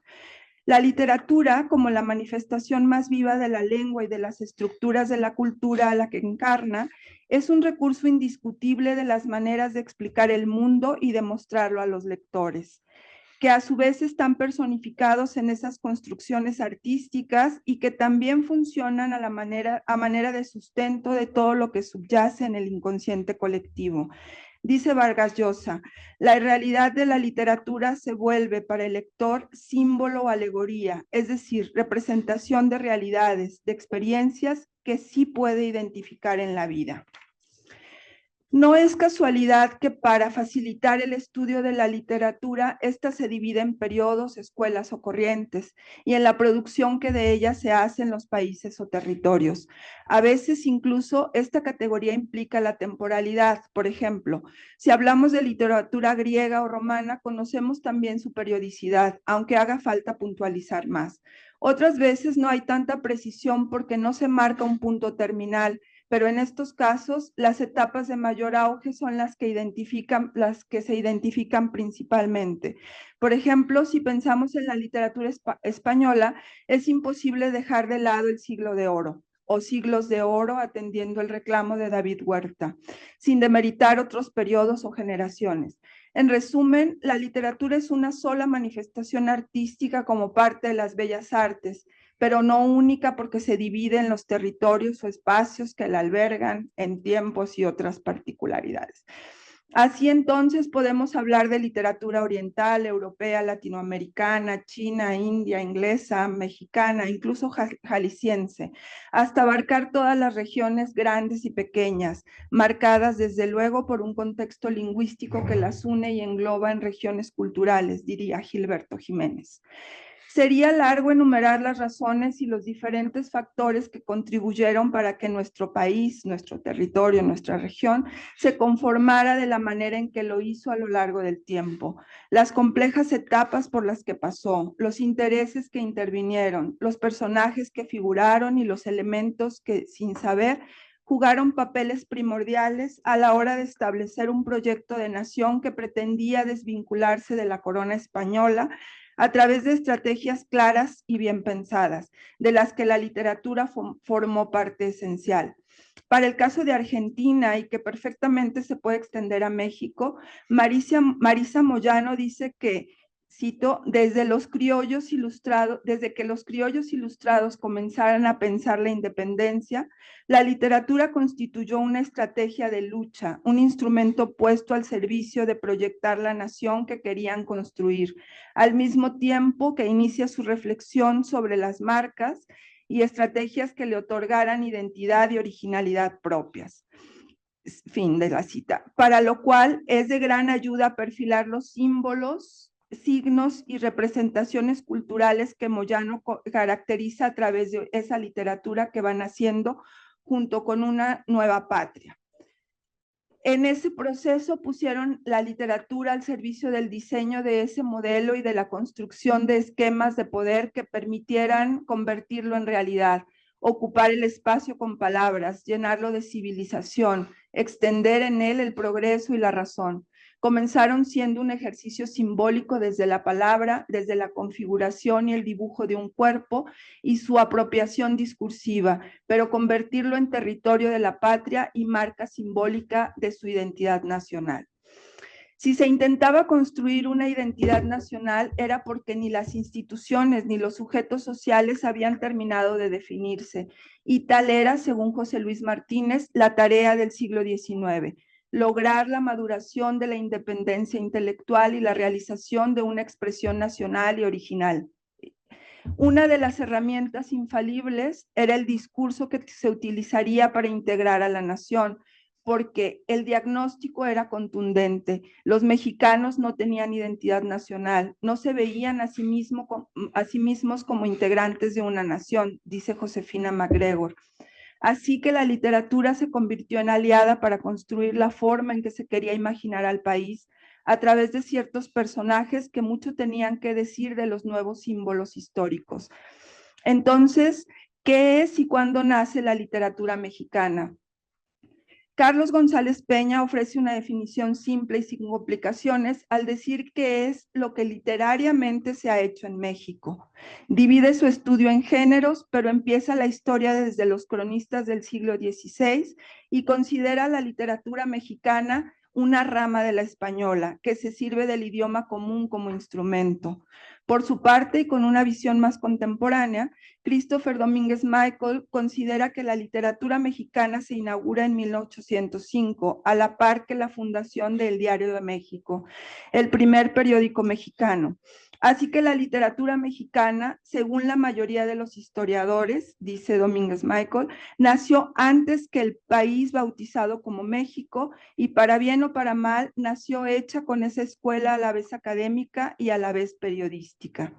D: La literatura, como la manifestación más viva de la lengua y de las estructuras de la cultura a la que encarna, es un recurso indiscutible de las maneras de explicar el mundo y de mostrarlo a los lectores, que a su vez están personificados en esas construcciones artísticas y que también funcionan a manera de sustento de todo lo que subyace en el inconsciente colectivo. Dice Vargas Llosa, la realidad de la literatura se vuelve para el lector símbolo o alegoría, es decir, representación de realidades, de experiencias que sí puede identificar en la vida. No es casualidad que para facilitar el estudio de la literatura, ésta se divide en periodos, escuelas o corrientes, y en la producción que de ella se hace en los países o territorios. A veces incluso esta categoría implica la temporalidad. Por ejemplo, si hablamos de literatura griega o romana, conocemos también su periodicidad, aunque haga falta puntualizar más. Otras veces no hay tanta precisión porque no se marca un punto terminal, pero en estos casos las etapas de mayor auge son las que se identifican principalmente. Por ejemplo, si pensamos en la literatura española, es imposible dejar de lado el siglo de oro o siglos de oro atendiendo el reclamo de David Huerta, sin demeritar otros periodos o generaciones. En resumen, la literatura es una sola manifestación artística como parte de las bellas artes, pero no única porque se divide en los territorios o espacios que la albergan, en tiempos y otras particularidades. Así entonces podemos hablar de literatura oriental, europea, latinoamericana, china, india, inglesa, mexicana, incluso jalisciense, hasta abarcar todas las regiones grandes y pequeñas, marcadas desde luego por un contexto lingüístico que las une y engloba en regiones culturales, diría Gilberto Jiménez. Sería largo enumerar las razones y los diferentes factores que contribuyeron para que nuestro país, nuestro territorio, nuestra región, se conformara de la manera en que lo hizo a lo largo del tiempo. Las complejas etapas por las que pasó, los intereses que intervinieron, los personajes que figuraron y los elementos que, sin saber, jugaron papeles primordiales a la hora de establecer un proyecto de nación que pretendía desvincularse de la corona española a través de estrategias claras y bien pensadas, de las que la literatura formó parte esencial. Para el caso de Argentina, y que perfectamente se puede extender a México, Marisa Moyano dice que, cito, desde que los criollos ilustrados comenzaran a pensar la independencia, la literatura constituyó una estrategia de lucha, un instrumento puesto al servicio de proyectar la nación que querían construir, al mismo tiempo que inicia su reflexión sobre las marcas y estrategias que le otorgaran identidad y originalidad propias. Fin de la cita. Para lo cual es de gran ayuda perfilar los símbolos, signos y representaciones culturales que Moyano caracteriza a través de esa literatura que van haciendo junto con una nueva patria. En ese proceso pusieron la literatura al servicio del diseño de ese modelo y de la construcción de esquemas de poder que permitieran convertirlo en realidad, ocupar el espacio con palabras, llenarlo de civilización, extender en él el progreso y la razón. Comenzaron siendo un ejercicio simbólico desde la palabra, desde la configuración y el dibujo de un cuerpo y su apropiación discursiva, pero convertirlo en territorio de la patria y marca simbólica de su identidad nacional. Si se intentaba construir una identidad nacional era porque ni las instituciones ni los sujetos sociales habían terminado de definirse, y tal era, según José Luis Martínez, la tarea del siglo XIX, lograr la maduración de la independencia intelectual y la realización de una expresión nacional y original. Una de las herramientas infalibles era el discurso que se utilizaría para integrar a la nación, porque el diagnóstico era contundente. Los mexicanos no tenían identidad nacional, no se veían a sí mismos como integrantes de una nación, dice Josefina MacGregor. Así que la literatura se convirtió en aliada para construir la forma en que se quería imaginar al país, a través de ciertos personajes que mucho tenían que decir de los nuevos símbolos históricos. Entonces, ¿qué es y cuándo nace la literatura mexicana? Carlos González Peña ofrece una definición simple y sin complicaciones al decir que es lo que literariamente se ha hecho en México. Divide su estudio en géneros, pero empieza la historia desde los cronistas del siglo XVI y considera la literatura mexicana una rama de la española, que se sirve del idioma común como instrumento. Por su parte, y con una visión más contemporánea, Christopher Domínguez Michael considera que la literatura mexicana se inaugura en 1805, a la par que la fundación del Diario de México, el primer periódico mexicano. Así que la literatura mexicana, según la mayoría de los historiadores, dice Domínguez Michael, nació antes que el país bautizado como México y, para bien o para mal, nació hecha con esa escuela a la vez académica y a la vez periodística.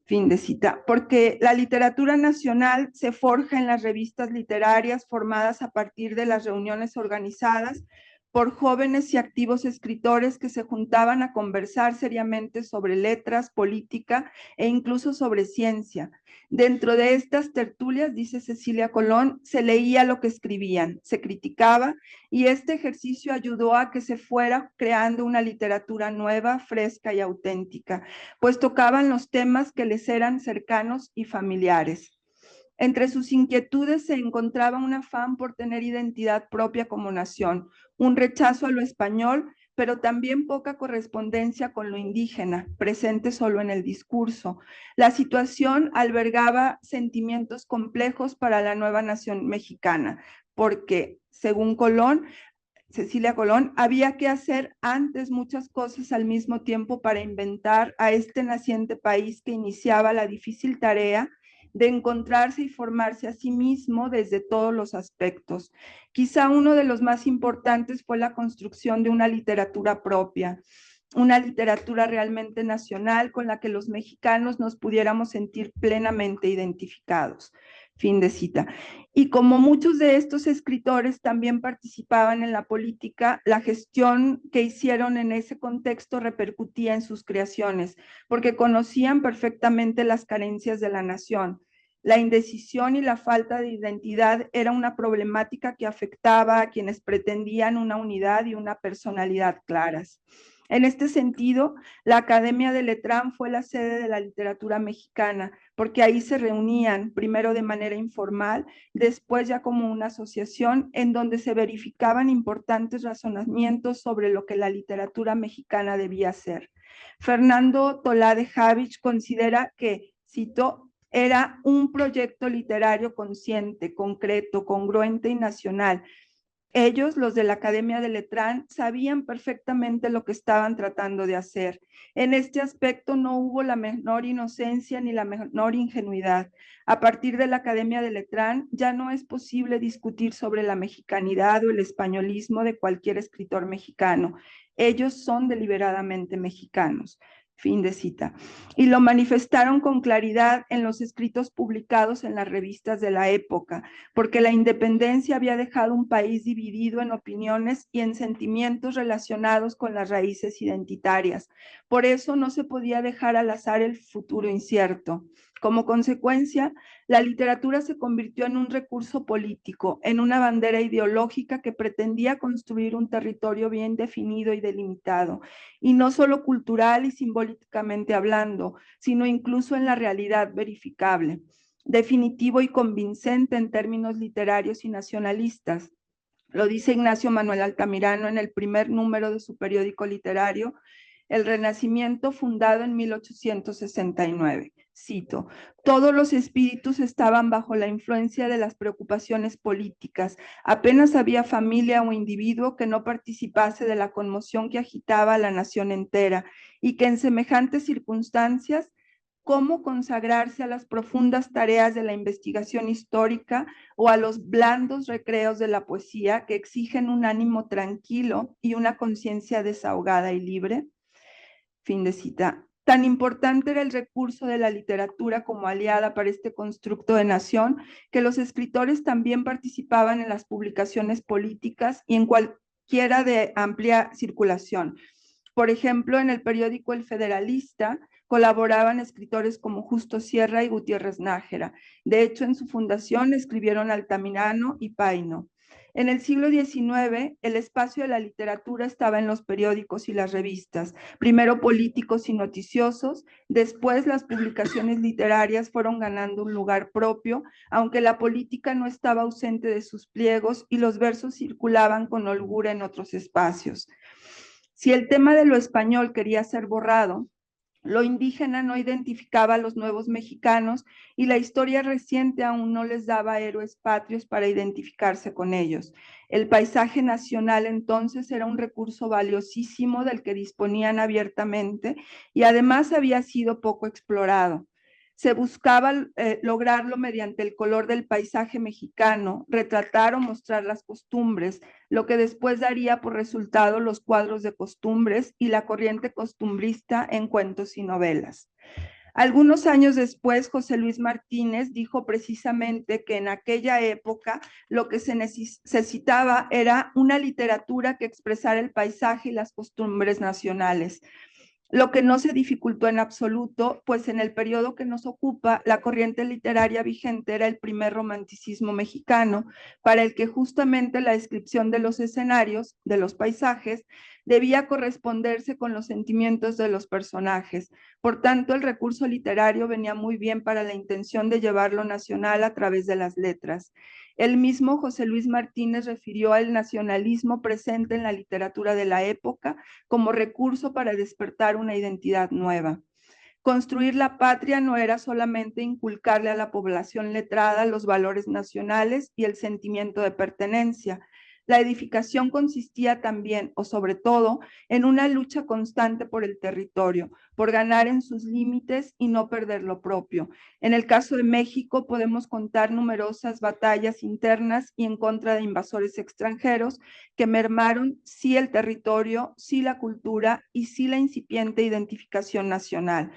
D: Fin de cita. Porque la literatura nacional se forja en las revistas literarias formadas a partir de las reuniones organizadas por jóvenes y activos escritores que se juntaban a conversar seriamente sobre letras, política e incluso sobre ciencia. Dentro de estas tertulias, dice Cecilia Colón, se leía lo que escribían, se criticaba, y este ejercicio ayudó a que se fuera creando una literatura nueva, fresca y auténtica, pues tocaban los temas que les eran cercanos y familiares. Entre sus inquietudes se encontraba un afán por tener identidad propia como nación, un rechazo a lo español, pero también poca correspondencia con lo indígena, presente solo en el discurso. La situación albergaba sentimientos complejos para la nueva nación mexicana, porque, según Cecilia Colón, había que hacer antes muchas cosas al mismo tiempo para inventar a este naciente país que iniciaba la difícil tarea de encontrarse y formarse a sí mismo desde todos los aspectos. Quizá uno de los más importantes fue la construcción de una literatura propia. una literatura realmente nacional con la que los mexicanos nos pudiéramos sentir plenamente identificados. Fin de cita. Y como muchos de estos escritores también participaban en la política, la gestión que hicieron en ese contexto repercutía en sus creaciones, porque conocían perfectamente las carencias de la nación. La indecisión y la falta de identidad era una problemática que afectaba a quienes pretendían una unidad y una personalidad claras. En este sentido, la Academia de Letrán fue la sede de la literatura mexicana, porque ahí se reunían, primero de manera informal, después ya como una asociación, en donde se verificaban importantes razonamientos sobre lo que la literatura mexicana debía ser. Fernando Tolá de Javich considera que, cito, era un proyecto literario consciente, concreto, congruente y nacional. Ellos, los de la Academia de Letrán, sabían perfectamente lo que estaban tratando de hacer. En este aspecto no hubo la menor inocencia ni la menor ingenuidad. A partir de la Academia de Letrán ya no es posible discutir sobre la mexicanidad o el españolismo de cualquier escritor mexicano. Ellos son deliberadamente mexicanos. Fin de cita. Y lo manifestaron con claridad en los escritos publicados en las revistas de la época, porque la independencia había dejado un país dividido en opiniones y en sentimientos relacionados con las raíces identitarias. Por eso no se podía dejar al azar el futuro incierto. Como consecuencia, la literatura se convirtió en un recurso político, en una bandera ideológica que pretendía construir un territorio bien definido y delimitado, y no solo cultural y simbólicamente hablando, sino incluso en la realidad verificable, definitivo y convincente en términos literarios y nacionalistas. Lo dice Ignacio Manuel Altamirano en el primer número de su periódico literario, El Renacimiento, fundado en 1869. Cito, todos los espíritus estaban bajo la influencia de las preocupaciones políticas. Apenas había familia o individuo que no participase de la conmoción que agitaba a la nación entera y que en semejantes circunstancias, cómo consagrarse a las profundas tareas de la investigación histórica o a los blandos recreos de la poesía que exigen un ánimo tranquilo y una conciencia desahogada y libre. Fin de cita. Tan importante era el recurso de la literatura como aliada para este constructo de nación, que los escritores también participaban en las publicaciones políticas y en cualquiera de amplia circulación. Por ejemplo, en el periódico El Federalista colaboraban escritores como Justo Sierra y Gutiérrez Nájera. De hecho, en su fundación escribieron Altamirano y Paino. En el siglo XIX, el espacio de la literatura estaba en los periódicos y las revistas, primero políticos y noticiosos, después las publicaciones literarias fueron ganando un lugar propio, aunque la política no estaba ausente de sus pliegos y los versos circulaban con holgura en otros espacios. Si el tema de lo español quería ser borrado, lo indígena no identificaba a los nuevos mexicanos y la historia reciente aún no les daba héroes patrios para identificarse con ellos. El paisaje nacional entonces era un recurso valiosísimo del que disponían abiertamente y además había sido poco explorado. Se buscaba lograrlo mediante el color del paisaje mexicano, retratar o mostrar las costumbres, lo que después daría por resultado los cuadros de costumbres y la corriente costumbrista en cuentos y novelas. Algunos años después, José Luis Martínez dijo precisamente que en aquella época lo que se necesitaba era una literatura que expresara el paisaje y las costumbres nacionales, lo que no se dificultó en absoluto, pues en el periodo que nos ocupa, la corriente literaria vigente era el primer romanticismo mexicano, para el que justamente la descripción de los escenarios, de los paisajes, debía corresponderse con los sentimientos de los personajes. Por tanto, el recurso literario venía muy bien para la intención de llevar lo nacional a través de las letras. El mismo José Luis Martínez refirió al nacionalismo presente en la literatura de la época como recurso para despertar una identidad nueva. Construir la patria no era solamente inculcarle a la población letrada los valores nacionales y el sentimiento de pertenencia. La edificación consistía también, o sobre todo, en una lucha constante por el territorio, por ganar en sus límites y no perder lo propio. En el caso de México podemos contar numerosas batallas internas y en contra de invasores extranjeros que mermaron sí el territorio, sí la cultura y sí la incipiente identificación nacional.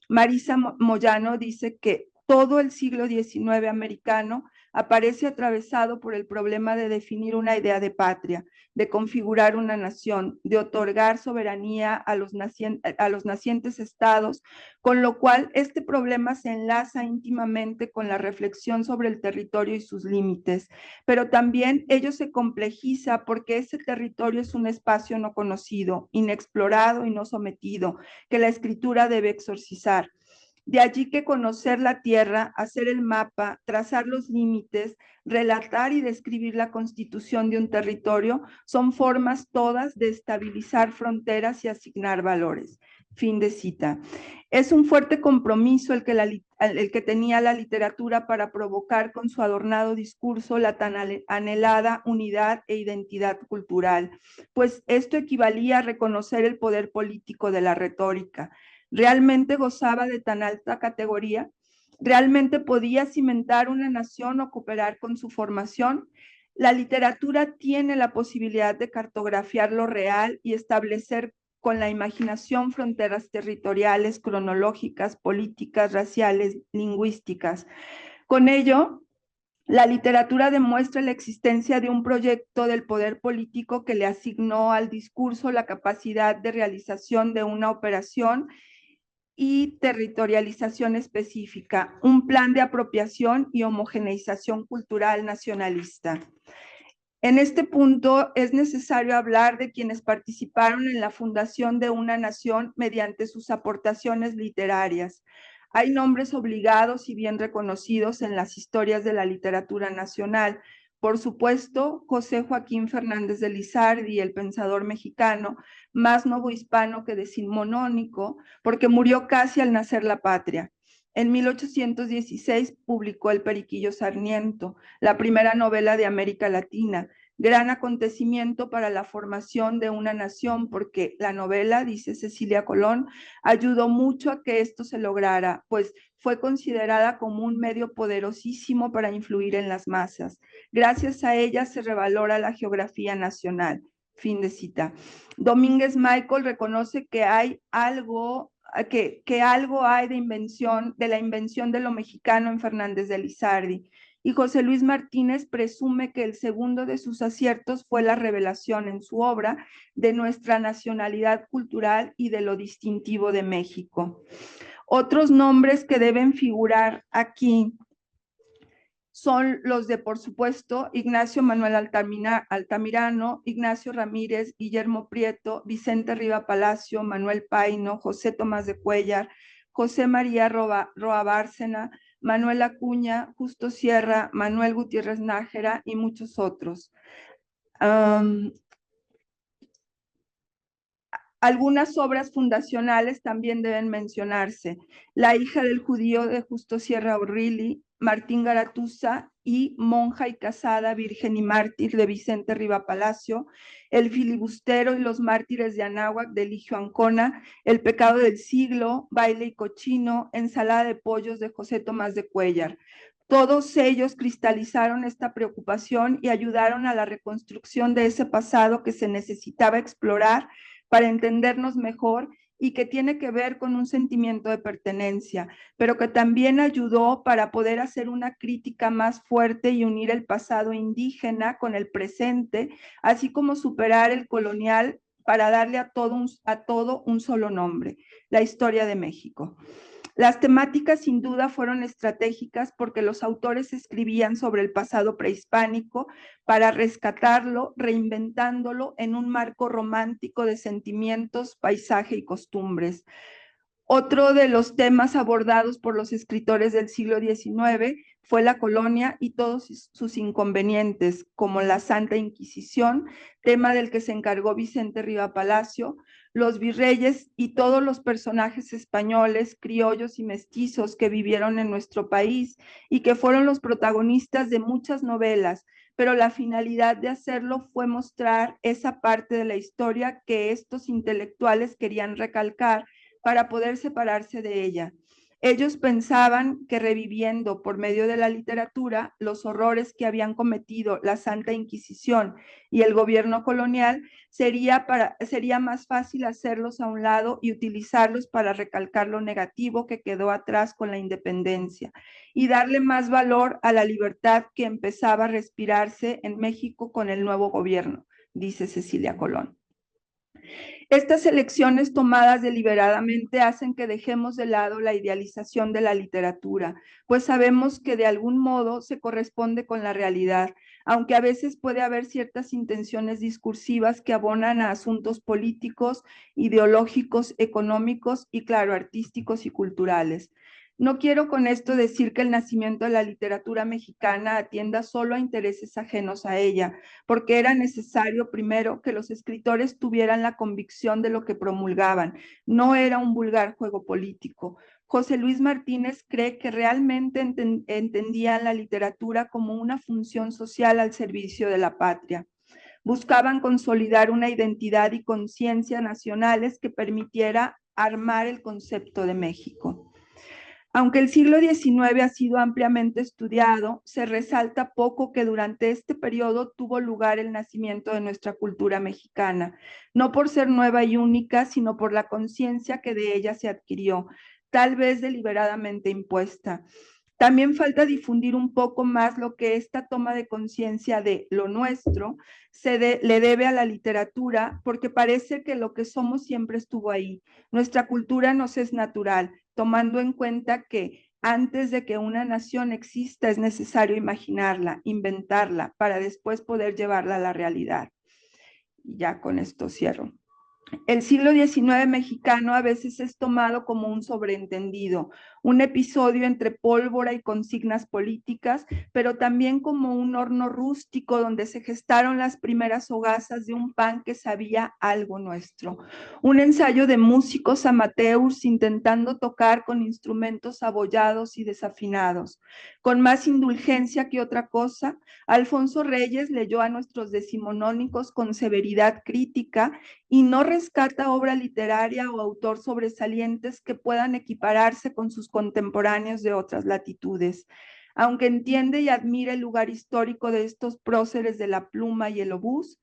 D: Marisa Moyano dice que todo el siglo XIX americano aparece atravesado por el problema de definir una idea de patria, de configurar una nación, de otorgar soberanía a los nacientes estados, con lo cual este problema se enlaza íntimamente con la reflexión sobre el territorio y sus límites, pero también ello se complejiza porque ese territorio es un espacio no conocido, inexplorado y no sometido, que la escritura debe exorcizar. De allí que conocer la tierra, hacer el mapa, trazar los límites, relatar y describir la constitución de un territorio son formas todas de estabilizar fronteras y asignar valores. Fin de cita. Es un fuerte compromiso el que tenía la literatura para provocar con su adornado discurso la tan anhelada unidad e identidad cultural, pues esto equivalía a reconocer el poder político de la retórica. ¿Realmente gozaba de tan alta categoría? ¿Realmente podía cimentar una nación o cooperar con su formación? La literatura tiene la posibilidad de cartografiar lo real y establecer con la imaginación fronteras territoriales, cronológicas, políticas, raciales, lingüísticas. Con ello, la literatura demuestra la existencia de un proyecto del poder político que le asignó al discurso la capacidad de realización de una operación y territorialización específica, un plan de apropiación y homogeneización cultural nacionalista. En este punto es necesario hablar de quienes participaron en la fundación de una nación mediante sus aportaciones literarias. Hay nombres obligados y bien reconocidos en las historias de la literatura nacional. Por supuesto, José Joaquín Fernández de Lizardi, el pensador mexicano, más novohispano que decimonónico, porque murió casi al nacer la patria. En 1816 publicó El Periquillo Sarmiento, la primera novela de América Latina, gran acontecimiento para la formación de una nación, porque la novela, dice Cecilia Colón, ayudó mucho a que esto se lograra, pues fue considerada como un medio poderosísimo para influir en las masas. Gracias a ella se revalora la geografía nacional. Fin de cita. Domínguez Michael reconoce que hay algo algo hay de la invención de lo mexicano en Fernández de Lizardi. Y José Luis Martínez presume que el segundo de sus aciertos fue la revelación en su obra de nuestra nacionalidad cultural y de lo distintivo de México. Otros nombres que deben figurar aquí son los de, por supuesto, Ignacio Manuel Altamirano, Ignacio Ramírez, Guillermo Prieto, Vicente Riva Palacio, Manuel Paino, José Tomás de Cuéllar, José María Roa Bárcena, Manuel Acuña, Justo Sierra, Manuel Gutiérrez Nájera y muchos otros. Algunas obras fundacionales también deben mencionarse. La hija del judío de Justo Sierra O'Reilly, Martín Garatuza, y Monja y casada, virgen y mártir de Vicente Riva Palacio, El filibustero y los mártires de Anáhuac de Eligio Ancona, El pecado del siglo, Baile y cochino, Ensalada de pollos de José Tomás de Cuéllar. Todos ellos cristalizaron esta preocupación y ayudaron a la reconstrucción de ese pasado que se necesitaba explorar para entendernos mejor y que tiene que ver con un sentimiento de pertenencia, pero que también ayudó para poder hacer una crítica más fuerte y unir el pasado indígena con el presente, así como superar el colonial para darle a todo un solo nombre, la historia de México. Las temáticas sin duda fueron estratégicas porque los autores escribían sobre el pasado prehispánico para rescatarlo, reinventándolo en un marco romántico de sentimientos, paisaje y costumbres. Otro de los temas abordados por los escritores del siglo XIX fue la colonia y todos sus inconvenientes, como la Santa Inquisición, tema del que se encargó Vicente Riva Palacio, los virreyes y todos los personajes españoles, criollos y mestizos que vivieron en nuestro país y que fueron los protagonistas de muchas novelas, pero la finalidad de hacerlo fue mostrar esa parte de la historia que estos intelectuales querían recalcar para poder separarse de ella. Ellos pensaban que reviviendo por medio de la literatura los horrores que habían cometido la Santa Inquisición y el gobierno colonial, sería más fácil hacerlos a un lado y utilizarlos para recalcar lo negativo que quedó atrás con la independencia y darle más valor a la libertad que empezaba a respirarse en México con el nuevo gobierno, dice Cecilia Colón. Estas elecciones tomadas deliberadamente hacen que dejemos de lado la idealización de la literatura, pues sabemos que de algún modo se corresponde con la realidad, aunque a veces puede haber ciertas intenciones discursivas que abonan a asuntos políticos, ideológicos, económicos y, claro, artísticos y culturales. No quiero con esto decir que el nacimiento de la literatura mexicana atienda solo a intereses ajenos a ella, porque era necesario primero que los escritores tuvieran la convicción de lo que promulgaban. No era un vulgar juego político. José Luis Martínez cree que realmente entendían la literatura como una función social al servicio de la patria. Buscaban consolidar una identidad y conciencia nacionales que permitiera armar el concepto de México. Aunque el siglo XIX ha sido ampliamente estudiado, se resalta poco que durante este periodo tuvo lugar el nacimiento de nuestra cultura mexicana, no por ser nueva y única, sino por la conciencia que de ella se adquirió, tal vez deliberadamente impuesta. También falta difundir un poco más lo que esta toma de conciencia de lo nuestro le debe a la literatura, porque parece que lo que somos siempre estuvo ahí. Nuestra cultura nos es natural, tomando en cuenta que antes de que una nación exista es necesario imaginarla, inventarla, para después poder llevarla a la realidad. Y ya con esto cierro. El siglo XIX mexicano a veces es tomado como un sobreentendido, un episodio entre pólvora y consignas políticas, pero también como un horno rústico donde se gestaron las primeras hogazas de un pan que sabía algo nuestro. Un ensayo de músicos amateurs intentando tocar con instrumentos abollados y desafinados. Con más indulgencia que otra cosa, Alfonso Reyes leyó a nuestros decimonónicos con severidad crítica y no rescata obra literaria o autor sobresalientes que puedan equipararse con sus contemporáneos de otras latitudes. Aunque entiende y admira el lugar histórico de estos próceres de la pluma y el obús,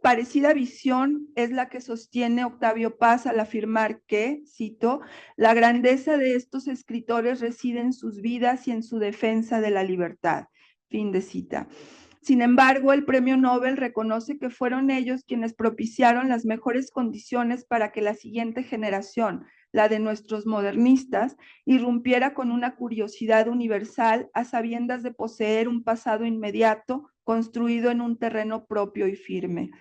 D: parecida visión es la que sostiene Octavio Paz al afirmar que, cito, la grandeza de estos escritores reside en sus vidas y en su defensa de la libertad. Fin de cita. Sin embargo, el Premio Nobel reconoce que fueron ellos quienes propiciaron las mejores condiciones para que la siguiente generación, la de nuestros modernistas, irrumpiera con una curiosidad universal a sabiendas de poseer un pasado inmediato construido en un terreno propio y firme.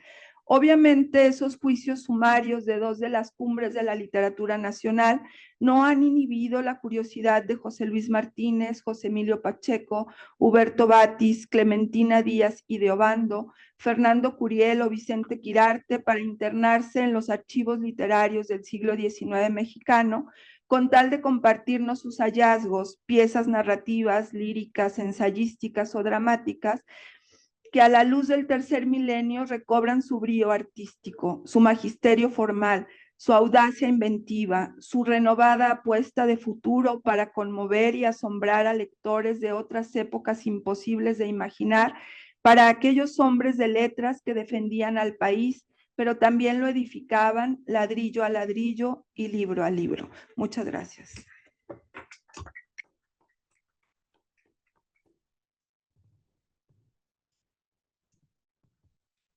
D: Obviamente, esos juicios sumarios de dos de las cumbres de la literatura nacional no han inhibido la curiosidad de José Luis Martínez, José Emilio Pacheco, Huberto Batis, Clementina Díaz y de Obando, Fernando Curiel o Vicente Quirarte para internarse en los archivos literarios del siglo XIX mexicano, con tal de compartirnos sus hallazgos, piezas narrativas, líricas, ensayísticas o dramáticas, que a la luz del tercer milenio recobran su brío artístico, su magisterio formal, su audacia inventiva, su renovada apuesta de futuro para conmover y asombrar a lectores de otras épocas imposibles de imaginar, para aquellos hombres de letras que defendían al país, pero también lo edificaban ladrillo a ladrillo y libro a libro. Muchas gracias.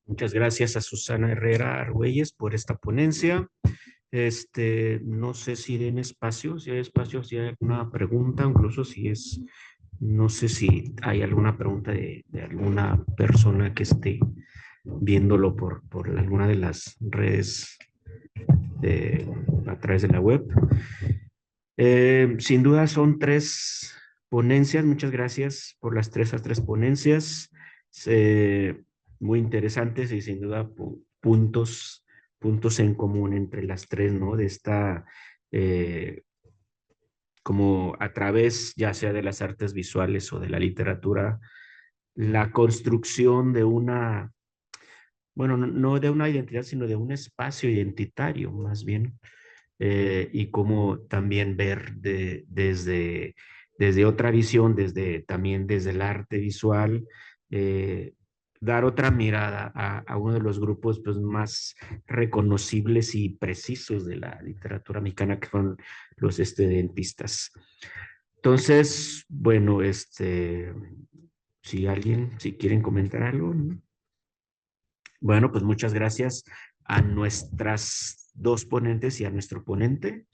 A: Muchas gracias a Susana Herrera Argüelles por esta ponencia. No sé si hay espacio, si hay alguna pregunta, incluso si es, no sé si hay alguna pregunta de alguna persona que esté viéndolo por alguna de las redes a través de la web. Sin duda son 3 ponencias. Muchas gracias por las tres ponencias. Muy interesantes y sin duda puntos en común entre las 3, ¿no? De esta, como a través ya sea de las artes visuales o de la literatura, la construcción de una, bueno, no de una identidad, sino de un espacio identitario, más bien, y cómo también ver desde otra visión, también desde el arte visual, eh, dar otra mirada a uno de los grupos pues, más reconocibles y precisos de la literatura mexicana, que son los estudiantistas. Entonces, bueno, si quieren comentar algo, ¿no? Bueno, pues muchas gracias a nuestras dos ponentes y a nuestro ponente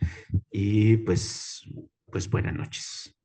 A: y pues buenas noches.